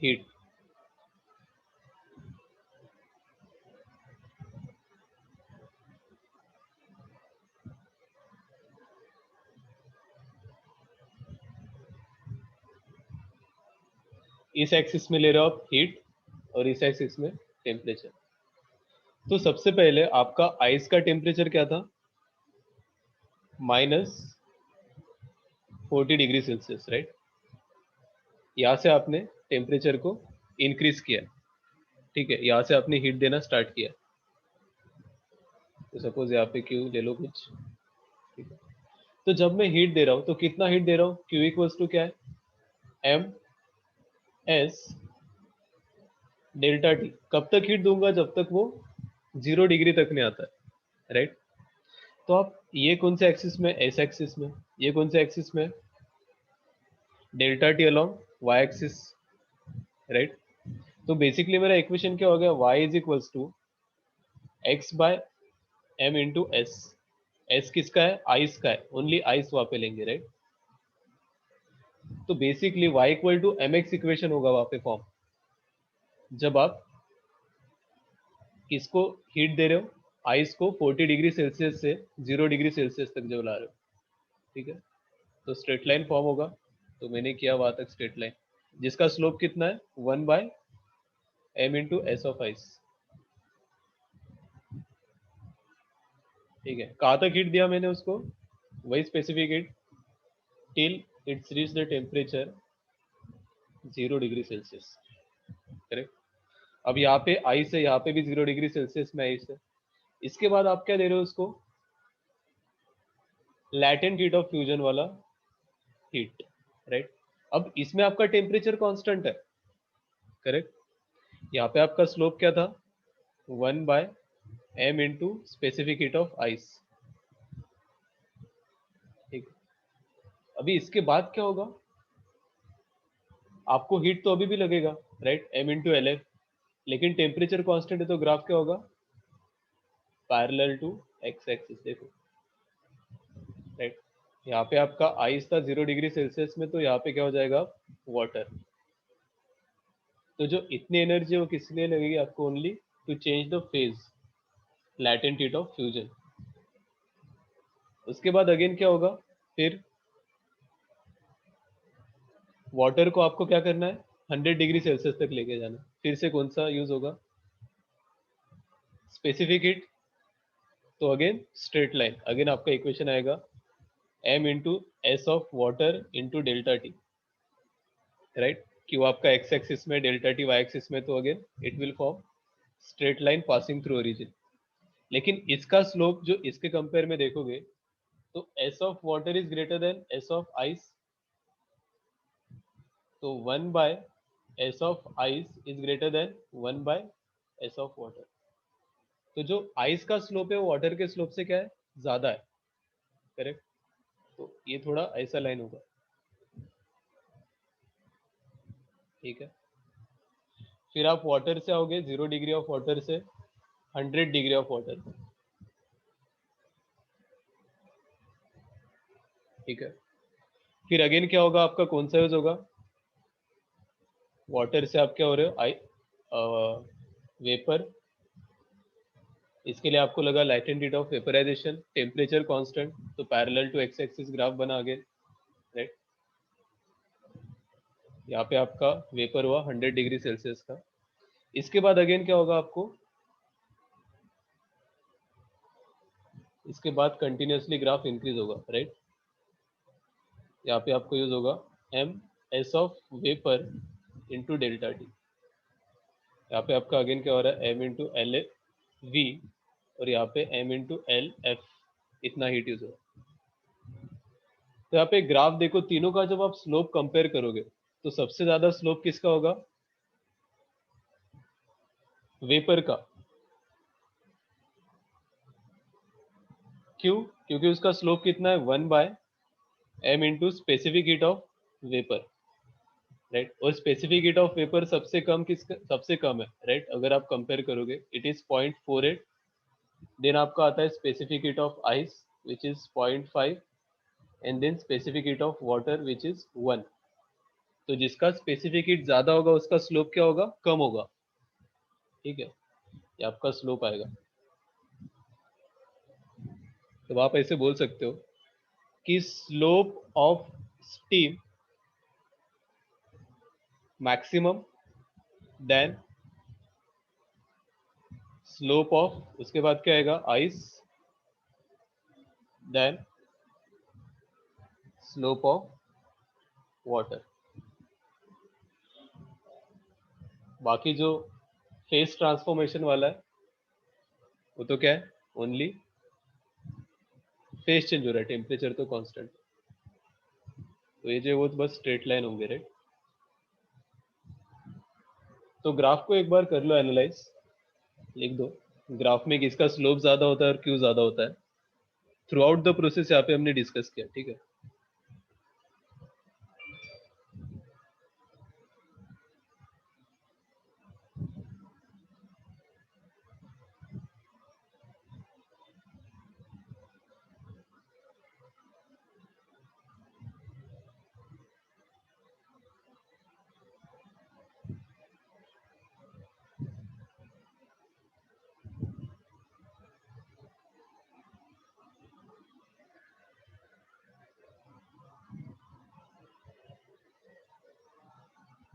हीट। इस एक्सिस में ले रहे हो आप हीट और इस एक्सिस में टेम्परेचर। तो सबसे पहले आपका आइस का टेम्परेचर क्या था? -40 डिग्री सेल्सियस, राइट? यहाँ से आपने टेम्परेचर को इंक्रीज किया, ठीक है, यहाँ से आपने हीट देना स्टार्ट किया, तो सपोज यहाँ पे क्यू ले लो कुछ, ठीक है। तो जब मैं हीट दे रहा हूँ तो कितना हीट दे रहा हूँ, क्यू इक्वल्स टू क्या है, एम एस डेल्टा टी। कब तक हीट दूंगा, जब तक वो 0 डिग्री तक नहीं आता है, राइट। तो आप ये कौन से एक्सिस में, एस एक्सिस में, ये कौन से एक्सिस में, delta T along Y axis, right. तो बेसिकली मेरा इक्वेशन क्या हो गया, y is equals to X by M into S. S किसका है, आइस का है, ओनली आइस वहां पे लेंगे, राइट। तो basically y equal to M X equation होगा वहां पे फॉर्म, जब आप किसको हीट दे रहे हो, आइस को 40 डिग्री सेल्सियस से 0 डिग्री सेल्सियस तक जब ला रहे हो, ठीक है। तो स्ट्रेट लाइन फॉर्म होगा, तो मैंने किया वहां तक स्ट्रेट लाइन, जिसका स्लोप कितना है, 1/m into S of ice, ठीक है। कहाँ तक हीट दिया मैंने उसको, वही specific heat, till it's reach the temperature 0 degree Celsius, correct. अब यहाँ पे आइस है, यहाँ पे भी 0 डिग्री सेल्सियस में आइस है। इसके बाद आप क्या दे रहे हो उसको, लैटेंट हीट ऑफ फ्यूजन वाला हीट, राइट। अब इसमें आपका टेम्परेचर कांस्टेंट है, करेक्ट। यहाँ पे आपका स्लोप क्या था, 1/m into specific heat of ice, ठीक। अभी इसके बाद क्या होगा, आपको हीट तो अभी भी लगेगा, right, m into L F, लेकिन टेम्परेचर कांस्टेंट है, तो ग्राफ क्या होगा, पैरेलल टू एक्स एक्सिस, देखो, राइट। यहाँ पे आपका आइस था 0 डिग्री सेल्सियस में, तो यहाँ पे क्या हो जाएगा, वाटर। तो जो इतनी एनर्जी है वो किस लिए लगेगी आपको, only to change the phase, latent heat of fusion. उसके बाद अगेन क्या होगा, फिर वाटर को आपको क्या करना है, 100 डिग्री सेल्सियस तक लेके जाना है। फिर से कौन सा यूज होगा, स्पेसिफिक हीट, तो अगेन स्ट्रेट लाइन, अगेन आपका इक्वेशन आएगा m into S of water into delta T, right. क्यों आपका एक्स एक्सिस में, डेल्टा टी वाई एक्सिस में, तो again it will form straight line passing through origin. लेकिन इसका स्लोप जो इसके कंपेयर में देखोगे, तो S of water is greater than S of ice, तो 1/s of ice is greater than 1/s of water. तो जो आइस का स्लोप है वो वाटर के स्लोप से क्या है, ज्यादा है, करेक्ट। तो ये थोड़ा ऐसा लाइन होगा, ठीक है। फिर आप वाटर से आओगे, 0 डिग्री ऑफ वाटर से 100 डिग्री ऑफ वाटर, ठीक है। फिर अगेन क्या होगा, आपका कौन सा यूज होगा, वाटर से आप क्या हो रहे हो, आई वेपर। इसके लिए आपको लगा latent heat of vaporisation, temperature constant, तो parallel to X axis graph बना अगेन, राइट। यहाँ पे आपका वेपर हुआ 100 डिग्री सेल्सियस का। इसके बाद अगेन क्या होगा आपको, इसके बाद कंटिन्यूसली ग्राफ इंक्रीज होगा, राइट। यहाँ पे आपको यूज होगा M S of vapour into delta T. यहाँ पे आपका अगेन क्या हो रहा है, एम इंटू एल वी, और यहाँ पे एम इंटू एल एफ, इतना हीट यूज होगा। तो यहाँ पे ग्राफ देखो, तीनों का जब आप स्लोप कंपेयर करोगे, तो सबसे ज्यादा स्लोप किसका होगा, वेपर का। क्यों, क्योंकि उसका स्लोप कितना है, 1/m into specific heat of vapour, right. और स्पेसिफिक हीट ऑफ वेपर सबसे कम किसका, सबसे कम है, राइट। अगर आप कंपेयर करोगे, इट इज 0.48। देन आपका आता है specific heat of ice which is 0.5, and then specific heat of water which is 1। तो जिसका स्पेसिफिक हीट ज्यादा होगा उसका स्लोप क्या होगा, कम होगा, ठीक है। ये आपका स्लोप आएगा। तो आप ऐसे बोल सकते हो कि slope of steam maximum than slope of, उसके बाद क्या आएगा, ice, then slope of water. बाकी जो फेस ट्रांसफॉर्मेशन वाला है, वो तो क्या है, ओनली फेस चेंज हो रहा है, टेम्परेचर तो कांस्टेंट। तो ये जो वो तो बस स्ट्रेट लाइन होंगे, राइट। तो ग्राफ को एक बार कर लो एनालाइज, लिख दो ग्राफ में किसका स्लोप ज्यादा होता है और क्यों ज्यादा होता है। थ्रू आउट द प्रोसेस यहाँ पे हमने डिस्कस किया, ठीक है।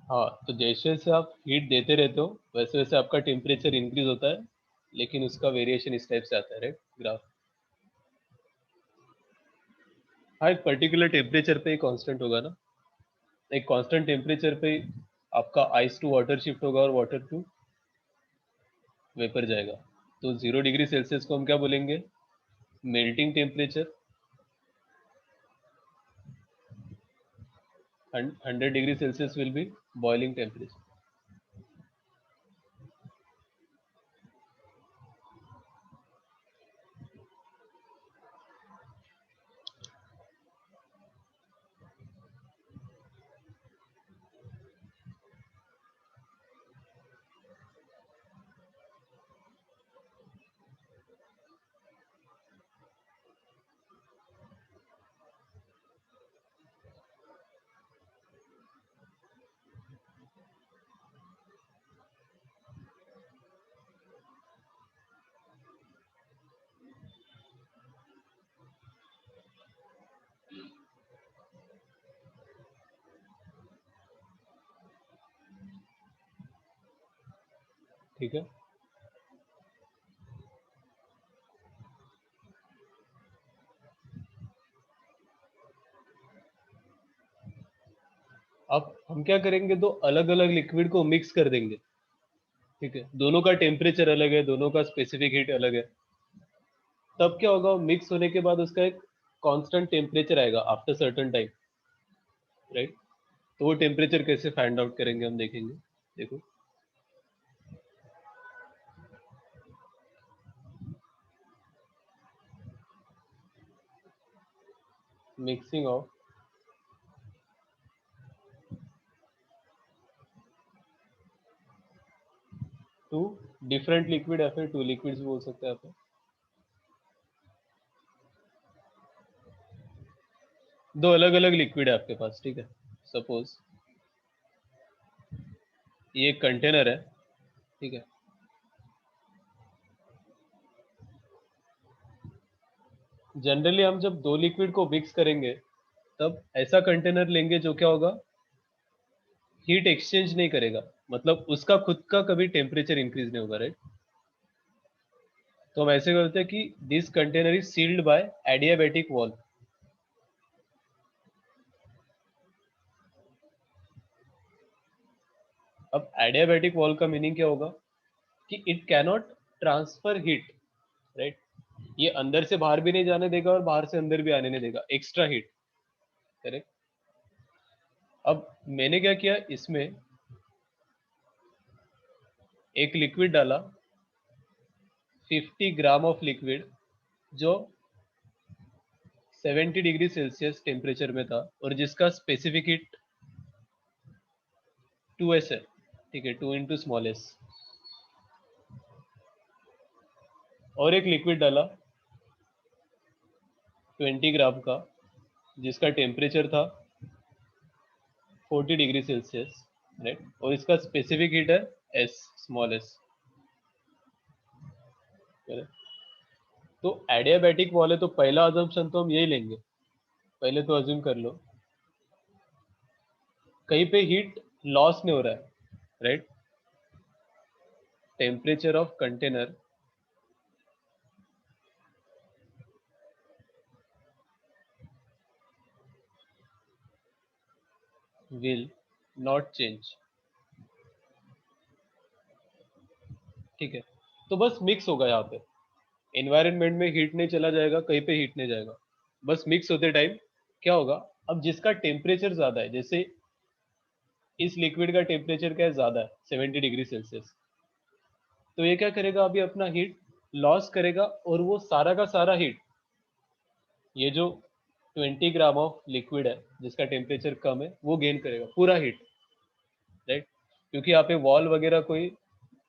हाँ, तो जैसे जैसे आप हीट देते रहते हो वैसे वैसे आपका टेम्परेचर इंक्रीज होता है, लेकिन उसका वेरिएशन इस टाइप से आता है, राइट, ग्राफ। हाँ, एक पर्टिकुलर टेम्परेचर पे ही कांस्टेंट होगा ना, एक कांस्टेंट टेम्परेचर पे आपका आइस टू वाटर शिफ्ट होगा और वाटर टू वेपर जाएगा। तो 0 डिग्री सेल्सियस को हम क्या बोलेंगे, melting temperature. 100 degree Celsius will be boiling temperature. ठीक है, अब हम क्या करेंगे, दो अलग अलग लिक्विड को मिक्स कर देंगे, ठीक है। दोनों का टेम्परेचर अलग है, दोनों का स्पेसिफिक हीट अलग है। तब क्या होगा, मिक्स होने के बाद उसका एक कांस्टेंट टेम्परेचर आएगा आफ्टर सर्टेन टाइम, राइट। तो वो टेम्परेचर कैसे फाइंड आउट करेंगे हम देखेंगे। देखो, mixing of two different liquid, या फिर टू लिक्विड्स बोल सकते हैं आप। दो अलग अलग लिक्विड है आपके पास, ठीक है। सपोज ये एक कंटेनर है, ठीक है। जनरली हम जब दो लिक्विड को मिक्स करेंगे तब ऐसा कंटेनर लेंगे जो क्या होगा, हीट एक्सचेंज नहीं करेगा, मतलब उसका खुद का कभी टेम्परेचर इंक्रीज नहीं होगा, राइट। तो हम ऐसे करते हैं कि this container is sealed by adiabatic wall. अब एडियाबैटिक वॉल का मीनिंग क्या होगा, कि it cannot transfer heat, right. ये अंदर से बाहर भी नहीं जाने देगा और बाहर से अंदर भी आने नहीं देगा एक्स्ट्रा हीट, करेक्ट। अब मैंने क्या किया, इसमें एक लिक्विड डाला, 50 ग्राम ऑफ लिक्विड, जो 70 डिग्री सेल्सियस टेम्परेचर में था और जिसका स्पेसिफिक हीट 2s है, ठीक है, 2 × स्मॉल s। और एक लिक्विड डाला 20 ग्राम का, जिसका टेम्परेचर था 40 डिग्री सेल्सियस, राइट, और इसका स्पेसिफिक हीट है s, स्मॉल s, करेक्ट। तो एडियाबैटिक वॉल है, तो पहला अजम्पशन तो हम यही लेंगे, पहले तो अज्यूम कर लो कहीं पे हीट लॉस नहीं हो रहा है, right. Temperature of container will not change ठीक है, तो बस मिक्स होगा यहाँ पे, एनवायरनमेंट में हीट नहीं चला जाएगा, कहीं पे हीट नहीं जाएगा, बस मिक्स होते टाइम क्या होगा, अब जिसका टेम्परेचर ज्यादा है, जैसे इस लिक्विड का टेम्परेचर क्या है, ज्यादा है 70 डिग्री सेल्सियस, तो ये क्या करेगा, अभी अपना हीट लॉस करेगा, और वो सारा का सारा हीट, ये जो 20 ग्राम ऑफ लिक्विड है जिसका टेम्परेचर कम है, वो गेन करेगा पूरा हीट, राइट, क्योंकि यहाँ पे वॉल वगैरह कोई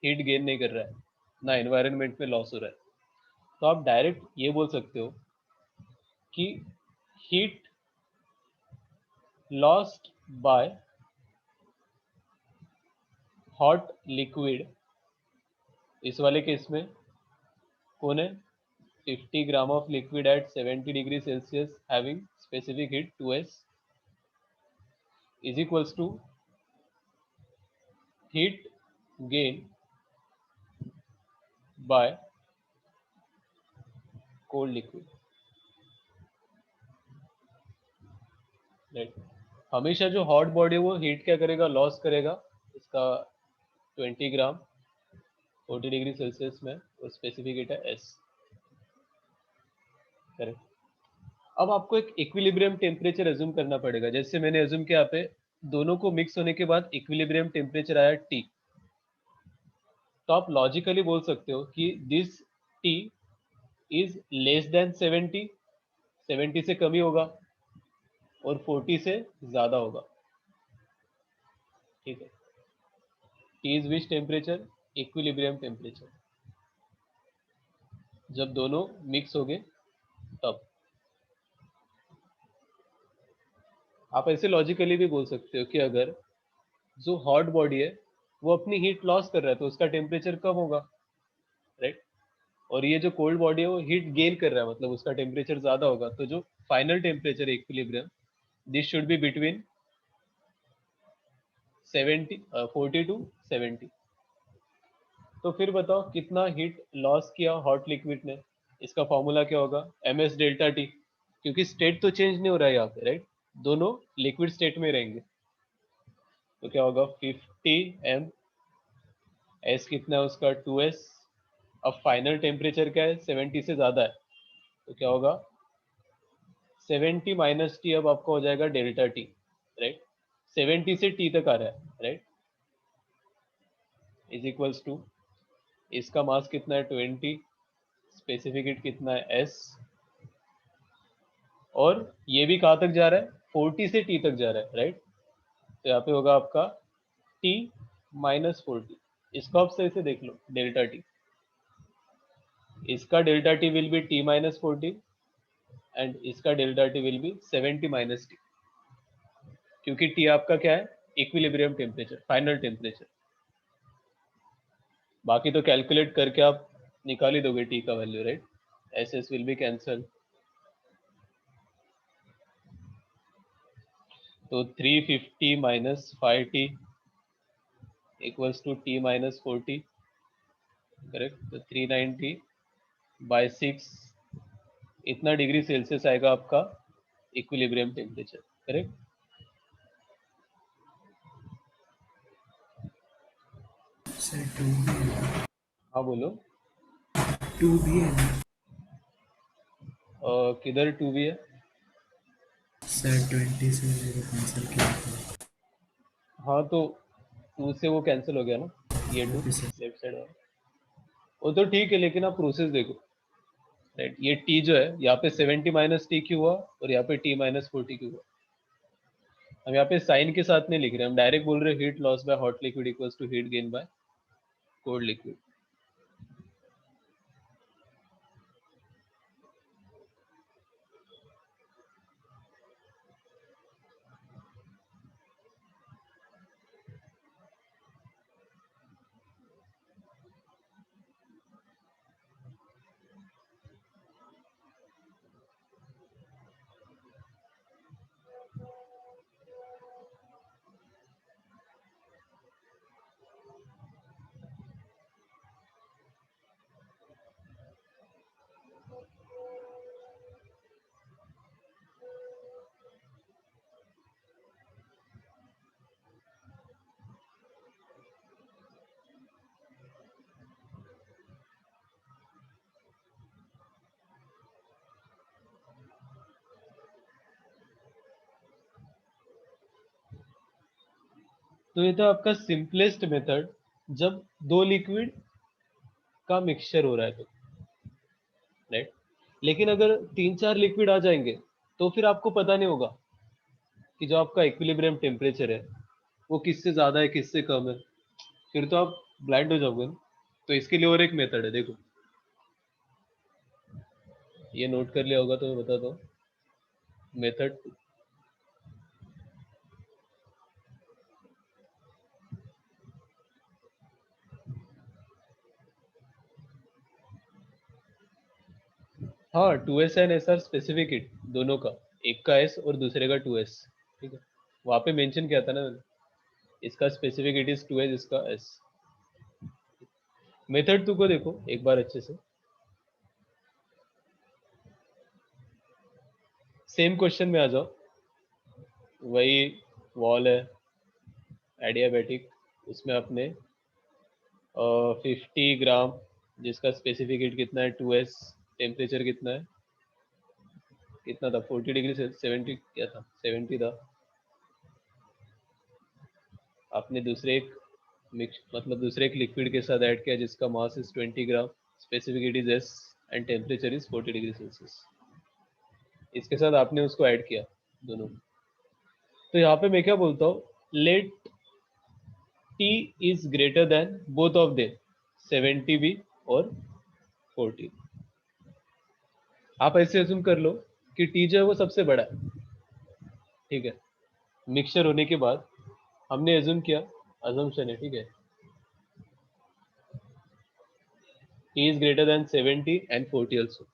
हीट गेन नहीं कर रहा है, ना एनवायरनमेंट में लॉस हो रहा है, तो आप डायरेक्ट ये बोल सकते हो कि heat lost by hot liquid, इस वाले केस में कौन है, 50 gram of liquid at 70 degree Celsius having specific heat 2s is equals to heat gain by cold liquid, right, हमेशा जो हॉट बॉडी है वो हीट क्या करेगा, लॉस करेगा, इसका 20 ग्राम 40 डिग्री सेल्सियस में, वो स्पेसिफिक हीट है s, करेक्ट। अब आपको एक इक्विलिब्रियम टेम्परेचर एज्यूम करना पड़ेगा, जैसे मैंने एज्यूम किया, यहाँ पे दोनों को मिक्स होने के बाद इक्विलिब्रियम टेम्परेचर आया T, तो आप लॉजिकली बोल सकते हो कि this T is less than 70, 70 से कम ही होगा, और 40 से ज्यादा होगा, ठीक है, T is which temperature, equilibrium temperature, जब दोनों मिक्स हो गए तब। आप ऐसे लॉजिकली भी बोल सकते हो कि अगर जो हॉट बॉडी है वो अपनी हीट लॉस कर रहा है तो उसका टेम्परेचर कम होगा, राइट, और ये जो कोल्ड बॉडी है वो हीट गेन कर रहा है, मतलब उसका टेम्परेचर ज्यादा होगा, तो जो फाइनल टेम्परेचर है equilibrium, this should be between 70 40 to 70। तो फिर बताओ कितना हीट लॉस किया हॉट लिक्विड ने, इसका फॉर्मूला क्या होगा, ms डेल्टा टी, क्योंकि स्टेट तो चेंज नहीं हो रहा है यहाँ पे, राइट, दोनों लिक्विड स्टेट में रहेंगे, तो क्या होगा 50 m, s कितना है उसका 2s, अब फाइनल टेम्परेचर क्या है 70 से ज्यादा है, तो क्या होगा 70 माइनस टी, अब आपका हो जाएगा डेल्टा टी, राइट, 70 से टी तक आ रहा है, राइट, इज इक्वल्स टू, इसका मास कितना है 20, स्पेसिफिक हीट कितना है s, और ये भी कहाँ तक जा रहा है, 40 से टी तक जा रहा है, राइट, तो यहाँ पे होगा आपका t माइनस 40, इसको आप सही से देख लो, डेल्टा टी, इसका delta T will be t minus 40, and इसका delta T will be 70 minus T, क्योंकि टी आपका क्या है, इक्विलिब्रियम टेम्परेचर, फाइनल टेम्परेचर, बाकी तो कैलकुलेट करके आप निकाल ही दोगे टी का value, right, S S will be cancel, तो 350 minus 5t equals to T minus 40, correct, तो 390 बाय 6, इतना डिग्री सेल्सियस आएगा आपका इक्विलिब्रियम टेम्परेचर, करेक्ट। सर 2 भी है, हाँ बोलो, 2 भी है ना किधर टू भी है, सर, 20 से 0 कैंसिल किया था। हाँ तो टू से वो कैंसिल हो गया ना, ये two okay sir. Left side है, वो तो ठीक है, लेकिन आप प्रोसेस देखो, राइट, ये टी जो है यहाँ पे 70 माइनस टी क्यों हुआ, और यहाँ पे टी माइनस 40 क्यों हुआ, हम यहाँ पे साइन के साथ नहीं लिख रहे, हम डायरेक्ट बोल रहे heat loss by hot liquid equals to heat gain by cold liquid. तो ये था आपका सिंपलेस्ट मेथड जब दो लिक्विड का मिक्सचर हो रहा है तो, राइट। लेकिन अगर 3-4 लिक्विड आ जाएंगे तो फिर आपको पता नहीं होगा कि जो आपका इक्विलिब्रियम टेम्परेचर है वो किससे ज्यादा है किससे कम है, फिर तो आप ब्लाइंड हो जाओगे ना। तो इसके लिए और एक मेथड है, देखो ये नोट कर लिया होगा तो मैं बता दो मेथड। हाँ, 2s and S R specific heat दोनों का, एक का एस और दूसरे का 2s, ठीक है। वहां पे मेंशन किया था ना मैंने, इसका स्पेसिफिक हिट इज 2s, इसका एस। मेथड 2 को देखो एक बार अच्छे से, सेम क्वेश्चन में आ जाओ। वही वॉल है एडियाबेटिक, उसमें आपने 50 ग्राम, जिसका स्पेसिफिक हीट कितना है 2s, टेम्परेचर कितना है, कितना था 40 डिग्री से 70, क्या था 70 था। आपने दूसरे एक मिक्स मतलब दूसरे एक लिक्विड के साथ ऐड किया जिसका mass is 20 gram, specific heat is S and temperature is 40 degree Celsius. इसके साथ आपने उसको ऐड किया दोनों। तो यहाँ पे मैं क्या बोलता हूँ, late T is greater than both of them, 70 भी और 40। आप ऐसे अज्यूम कर लो कि T जो है वो सबसे बड़ा है, ठीक है। मिक्सचर होने के बाद हमने अज्यूम किया, अजम्पशन है, ठीक है, T is greater than 70 and 40 also।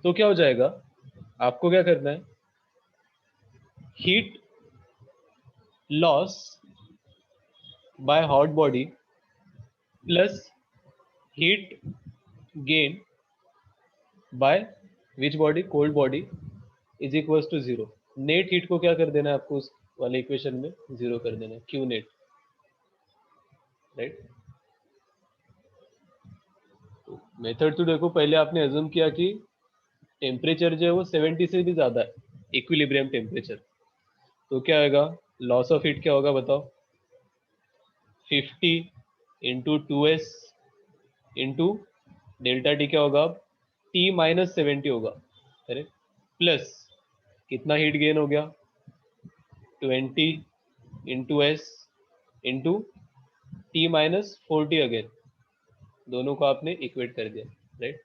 तो क्या हो जाएगा, आपको क्या करना है, heat loss by hot body plus heat gain by which body, cold body, is equal to zero. Net heat को क्या कर देना है आपको उस वाले इक्वेशन में जीरो कर देना है, क्यू नेट, राइट। मेथड तो देखो, पहले आपने अज्यूम किया कि टेम्परेचर जो है वो 70 से भी ज्यादा है, इक्विलिब्रियम टेम्परेचर। तो क्या आएगा, लॉस ऑफ हीट क्या होगा बताओ, 50 into 2s into delta T क्या होगा, टी माइनस 70 होगा, करेक्ट, प्लस कितना हीट गेन हो गया, 20 into S into T minus 40 again, दोनों को आपने इक्वेट कर दिया, राइट।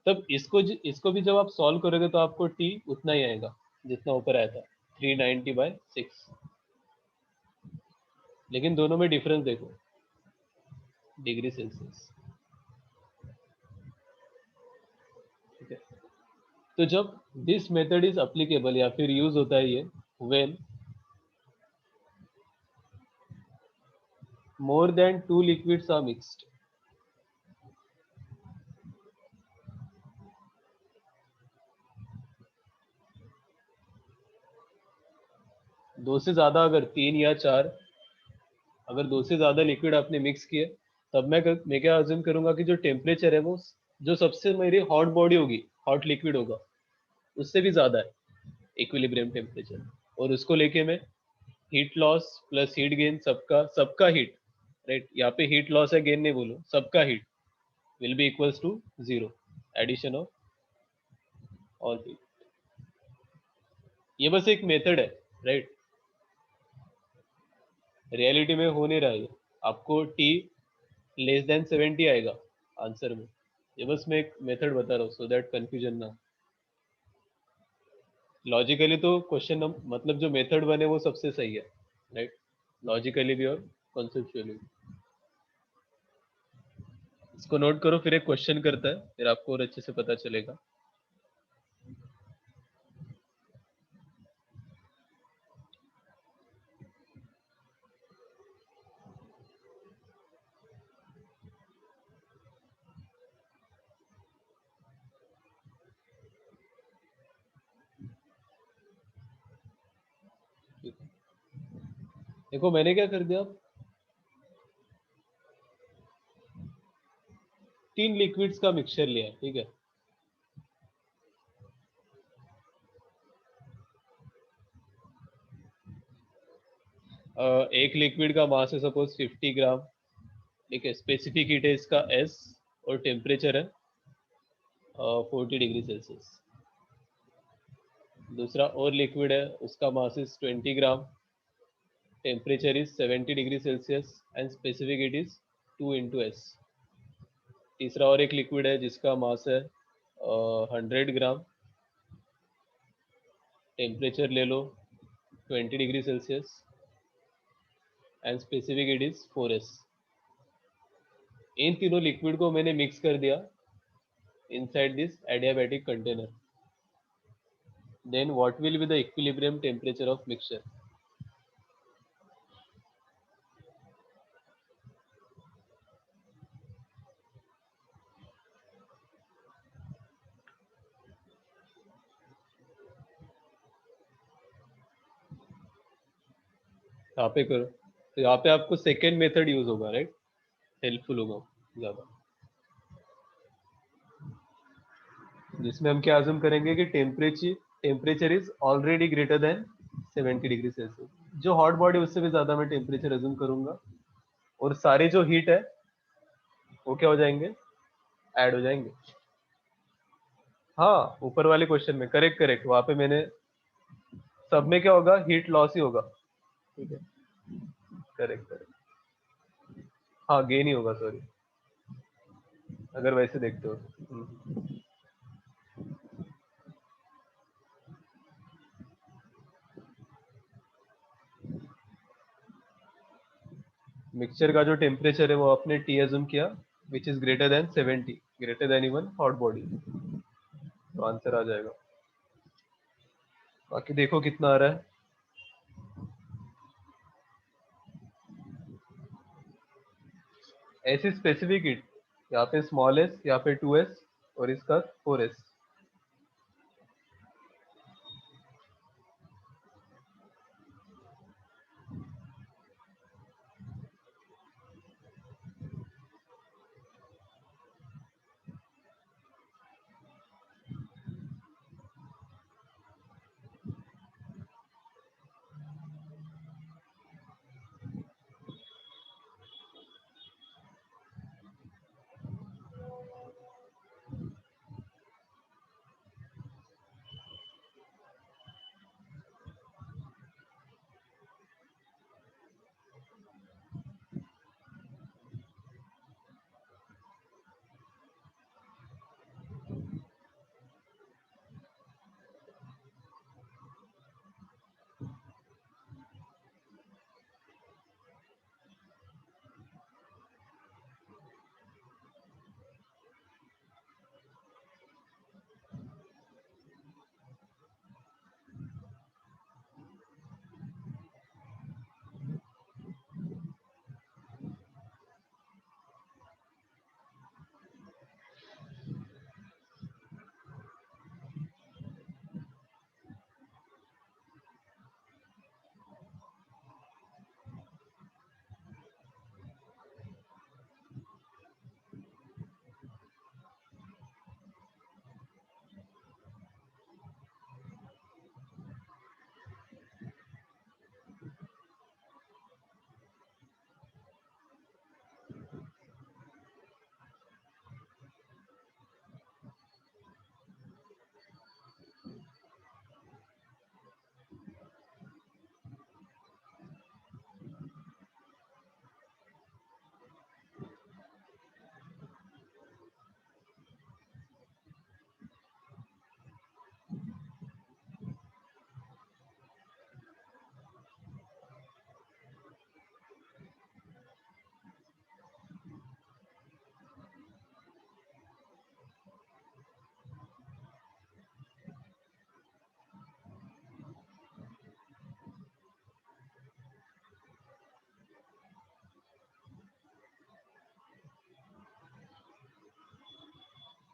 तब इसको भी जब आप सॉल्व करोगे तो आपको टी उतना ही आएगा जितना ऊपर आया था, 390/6। लेकिन दोनों में डिफरेंस देखो, डिग्री सेल्सियस, ठीक है। तो जब दिस मेथड इज अप्लीकेबल या फिर यूज होता है ये, when more than 2 liquids are mixed. दो से ज्यादा, अगर 3 या 4, अगर दो से ज्यादा लिक्विड आपने मिक्स किए, तब मैं क्या अज्यूम करूंगा कि जो टेम्परेचर है वो जो सबसे मेरी हॉट बॉडी होगी, हॉट लिक्विड होगा, उससे भी ज्यादा है इक्विलिब्रियम टेम्परेचर, और उसको लेके मैं heat loss plus heat gain, सबका सबका हीट, राइट, यहाँ पे हीट लॉस है गेन नहीं बोलो, सबका heat will be equals to zero, addition of all heat. ये बस एक मेथड है, राइट, रियलिटी में हो नहीं रहा है। आपको टी लेस देन 70 आएगा आंसर में, ये बस मैं एक मेथड बता रहा हूँ सो दैट कंफ्यूजन ना। लॉजिकली तो क्वेश्चन मतलब जो मेथड बने वो सबसे सही है, राइट, लॉजिकली भी और कॉन्सेप्चुअली भी। इसको नोट करो, फिर एक क्वेश्चन करता है, फिर आपको और अच्छे से पता चलेगा। देखो मैंने क्या कर दिया, 3 लिक्विड्स का मिक्सचर लिया, ठीक है। एक लिक्विड का मास है सपोज 50 ग्राम, ठीक है, स्पेसिफिक हीट है इसका S और टेम्परेचर है 40 डिग्री सेल्सियस। दूसरा और लिक्विड है, उसका mass is 20 gram, temperature is 70 degree Celsius and specific heat is 2 into S. तीसरा और एक लिक्विड है जिसका मास है 100 ग्राम, टेम्परेचर ले लो 20 degree Celsius and specific heat is 4s। इन तीनों लिक्विड को मैंने मिक्स कर दिया inside this adiabatic container. Then what will be the equilibrium temperature of mixture? यहाँ पे करो, तो यहाँ पे आपको सेकेंड मेथड यूज होगा, राइट, हेल्पफुल होगा ज्यादा, जिसमें हम क्या अज्यूम करेंगे कि temperature is already greater than 70 degree Celsius. जो हॉट बॉडी उससे भी ज्यादा मैं टेम्परेचर अज्यूम करूंगा और सारी जो हीट है वो क्या हो जाएंगे, ऐड हो जाएंगे। हाँ, ऊपर वाले क्वेश्चन में करेक्ट करेक्ट, वहां पे मैंने सब में क्या होगा, हीट लॉस ही होगा, ठीक है, करेक्ट करेक्ट, हाँ गेन ही होगा, सॉरी, अगर वैसे देखते हो। मिक्सचर का जो टेम्परेचर है वो आपने टी अज्यूम किया which is greater than 70, greater than even hot body, तो आंसर आ जाएगा। बाकी देखो कितना आ रहा है। ऐसी स्पेसिफिक हीट, यहाँ पे स्मॉल एस, यहाँ पे 2s और इसका 4s।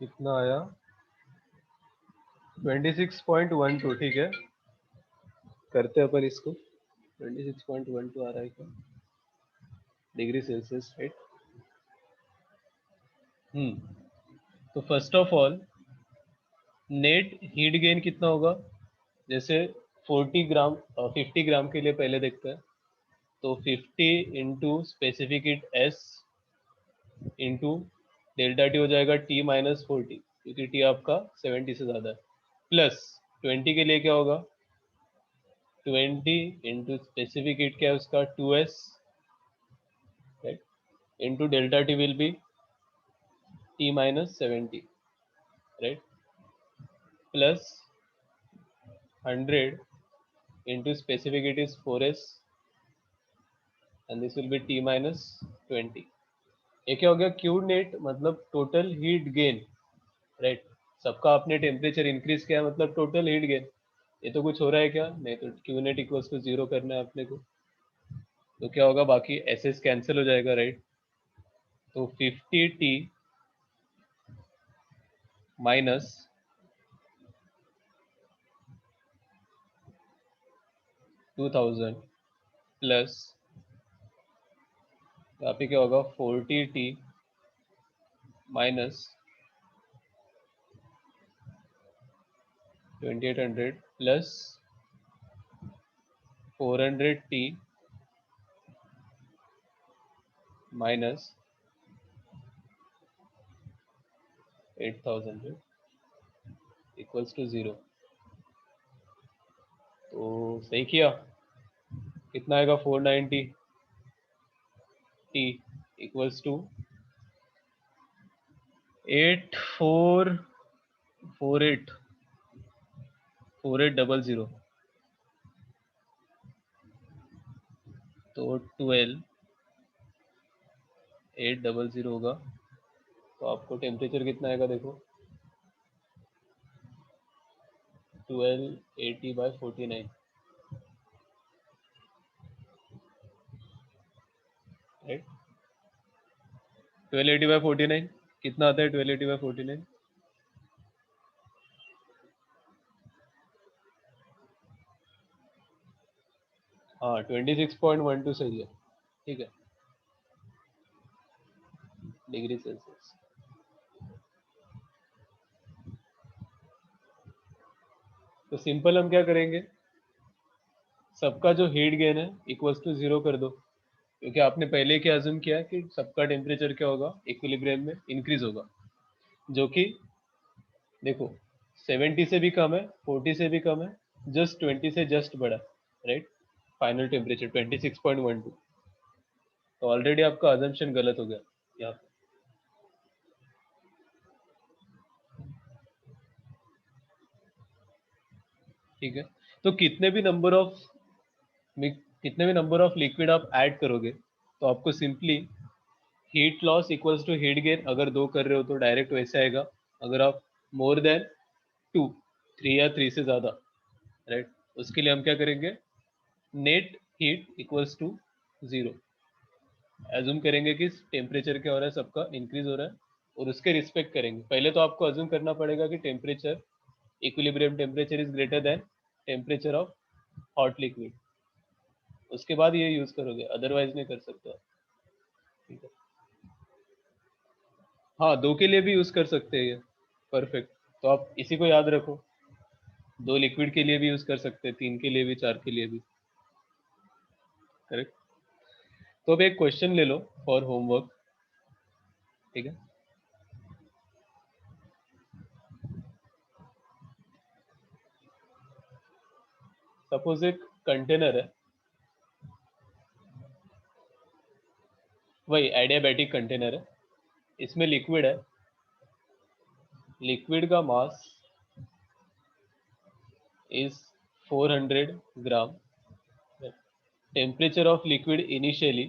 कितना आया, 26.12, ठीक है, करते हैं अपन इसको। 26.12 आ रहा है क्या डिग्री सेल्सियस, राइट। तो first of all net heat gain कितना होगा, जैसे 40 ग्राम 50 ग्राम के लिए पहले देखते हैं। तो 50 into specific heat S into delta T हो जाएगा T माइनस 40, क्योंकि T आपका 70 से ज़्यादा है, प्लस 20 के लिए क्या होगा, 20 इंटू स्पेसिफिक हीट क्या है उसका 2S, right, into delta T will be T minus 70, right, plus 100 into specific heat is 4s and this will be T minus 20. ये क्या हो गया, Q नेट मतलब टोटल हीट गेन, राइट, सबका आपने टेम्परेचर इंक्रीज किया मतलब टोटल हीट गेन। ये तो कुछ हो रहा है क्या, नहीं, तो Q नेट इक्वल्स टू 0 करना है अपने को, तो क्या होगा, बाकी SS कैंसिल हो जाएगा, राइट, तो 50T माइनस 2000 प्लस यहाँ पे क्या होगा 40T minus 2800 plus 400T minus 8000 equals to 0। तो सही किया, कितना आएगा 490 T इक्वल्स टू 844800, तो 12800 होगा। तो आपको टेम्परेचर कितना आएगा देखो, 1280/49, राइट, 1280/49 कितना आता है, 1280/49, हाँ 26.12 सही है, ठीक है, डिग्री सेल्सियस। तो सिंपल हम क्या करेंगे, सबका जो हीट गेन है इक्वल्स टू 0 कर दो, क्योंकि आपने पहले क्या अज्यूम किया कि सबका टेम्परेचर क्या होगा, इक्विलिब्रियम में इंक्रीज होगा, जो कि देखो 70 से भी कम है, 40 से भी कम है, जस्ट 20 से जस्ट बड़ा, राइट, फाइनल टेम्परेचर 26.12, तो ऑलरेडी आपका अजम्पशन गलत हो गया यहाँ पे, ठीक है। तो कितने भी नंबर ऑफ लिक्विड आप ऐड करोगे तो आपको simply heat loss equals to heat gain, अगर 2 कर रहे हो तो डायरेक्ट वैसे आएगा, अगर आप मोर देन 2, 3 या 3 से ज़्यादा, राइट, उसके लिए हम क्या करेंगे, net heat equals to 0 assume करेंगे कि टेम्परेचर क्या हो रहा है, सबका इंक्रीज हो रहा है, और उसके रिस्पेक्ट करेंगे। पहले तो आपको एज्यूम करना पड़ेगा कि temperature equilibrium temperature is greater than temperature of hot liquid, उसके बाद ये यूज करोगे, अदरवाइज नहीं कर सकते आप, ठीक है। हाँ 2 के लिए भी यूज कर सकते हैं ये, परफेक्ट, तो आप इसी को याद रखो, 2 लिक्विड के लिए भी यूज कर सकते हैं, 3 के लिए भी, 4 के लिए भी, करेक्ट। तो अब एक क्वेश्चन ले लो फॉर होमवर्क, ठीक है। सपोज एक कंटेनर है, वही एडियाबैटिक कंटेनर है, इसमें लिक्विड है, लिक्विड का mass is 400 gram, temperature of liquid initially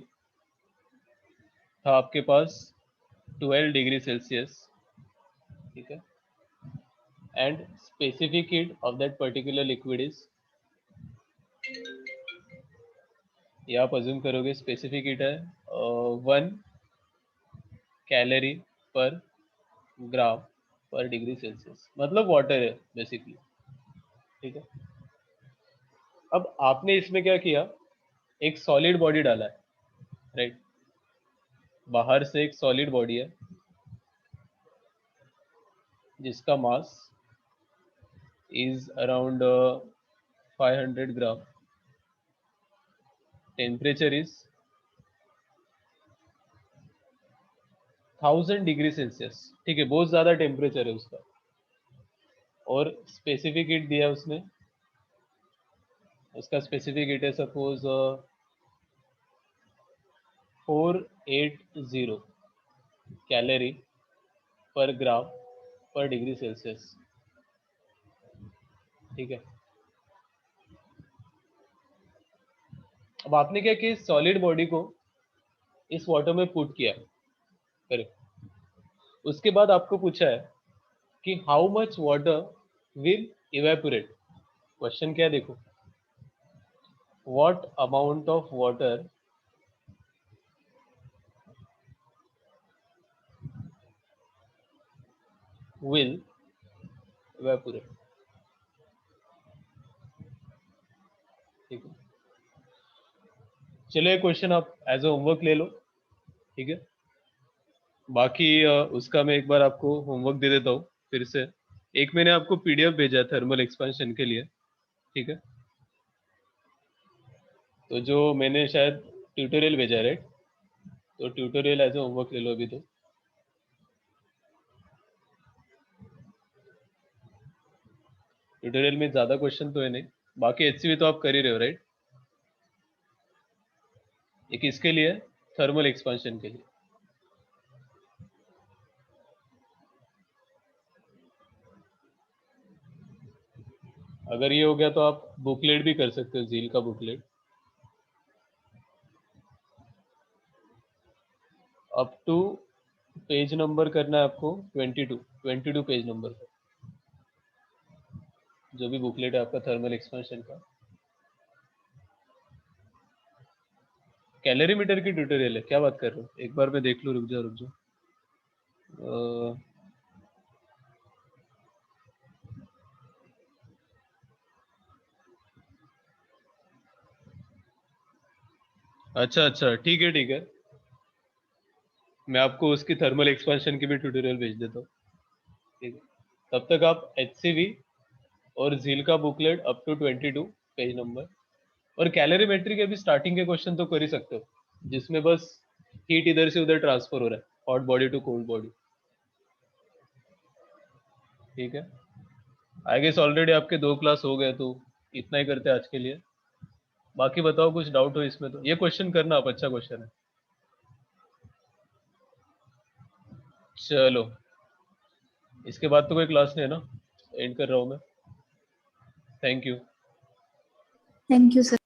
था आपके पास 12 डिग्री सेल्सियस, ठीक है, and specific heat of that particular liquid is, ये आप अज्यूम करोगे स्पेसिफिक हीट है 1 कैलोरी पर ग्राम पर डिग्री सेल्सियस, मतलब वाटर है बेसिकली, ठीक है। अब आपने इसमें क्या किया, एक सॉलिड बॉडी डाला है, राइट, बाहर से एक सॉलिड बॉडी है जिसका mass is around 500 gram, temperature is 1000 degree Celsius, ठीक है, बहुत ज्यादा टेम्परेचर है उसका, और स्पेसिफिक हीट दिया उसने, उसका स्पेसिफिक हीट है सपोज 480 कैलोरी पर ग्राम पर डिग्री सेल्सियस, ठीक है। अब आपने क्या किया, सॉलिड बॉडी को इस वाटर में पुट किया, करेक्ट। उसके बाद आपको पूछा है कि how much water will evaporate. Question क्या है देखो, what amount of water will evaporate, ठीक है। चलो ये क्वेश्चन आप एज अ होमवर्क ले लो, ठीक है। बाकी उसका मैं एक बार आपको होमवर्क दे देता हूँ फिर से। एक मैंने आपको पीडीएफ भेजा थर्मल एक्सपेंशन के लिए, ठीक है। तो जो मैंने शायद ट्यूटोरियल भेजा, राइट, तो ट्यूटोरियल एज अ होमवर्क ले लो अभी। तो ट्यूटोरियल में ज्यादा क्वेश्चन तो है नहीं, बाकी एचसीवी तो आप कर ही रहे हो, राइट। एक इसके लिए थर्मल एक्सपेंशन के लिए, अगर ये हो गया तो आप बुकलेट भी कर सकते हो, झील का booklet. Up to page number करना है आपको 22 पेज नंबर पर, जो भी बुकलेट है आपका थर्मल एक्सपेंशन का। कैलोरीमीटर की ट्यूटोरियल है, क्या बात कर रहे हो, एक बार मैं देख लूँ, रुक जाओ। अच्छा, ठीक है, मैं आपको उसकी थर्मल एक्सपेंशन की भी ट्यूटोरियल भेज देता हूँ, ठीक है। तब तक आप एचसीवी और झील का booklet up to 22 page number, और कैलोरीमेट्री के भी स्टार्टिंग के क्वेश्चन तो कर ही सकते हो, जिसमें बस हीट इधर से उधर ट्रांसफर हो रहा है, hot body to cold body, ठीक है। आई गेस ऑलरेडी आपके 2 क्लास हो गए, तो इतना ही करते हैं आज के लिए। बाकी बताओ कुछ डाउट हो इसमें तो ये क्वेश्चन करना आप, अच्छा क्वेश्चन है। चलो, इसके बाद तो कोई क्लास नहीं है ना, एंड कर रहा हूँ मैं। Thank you. Thank you sir.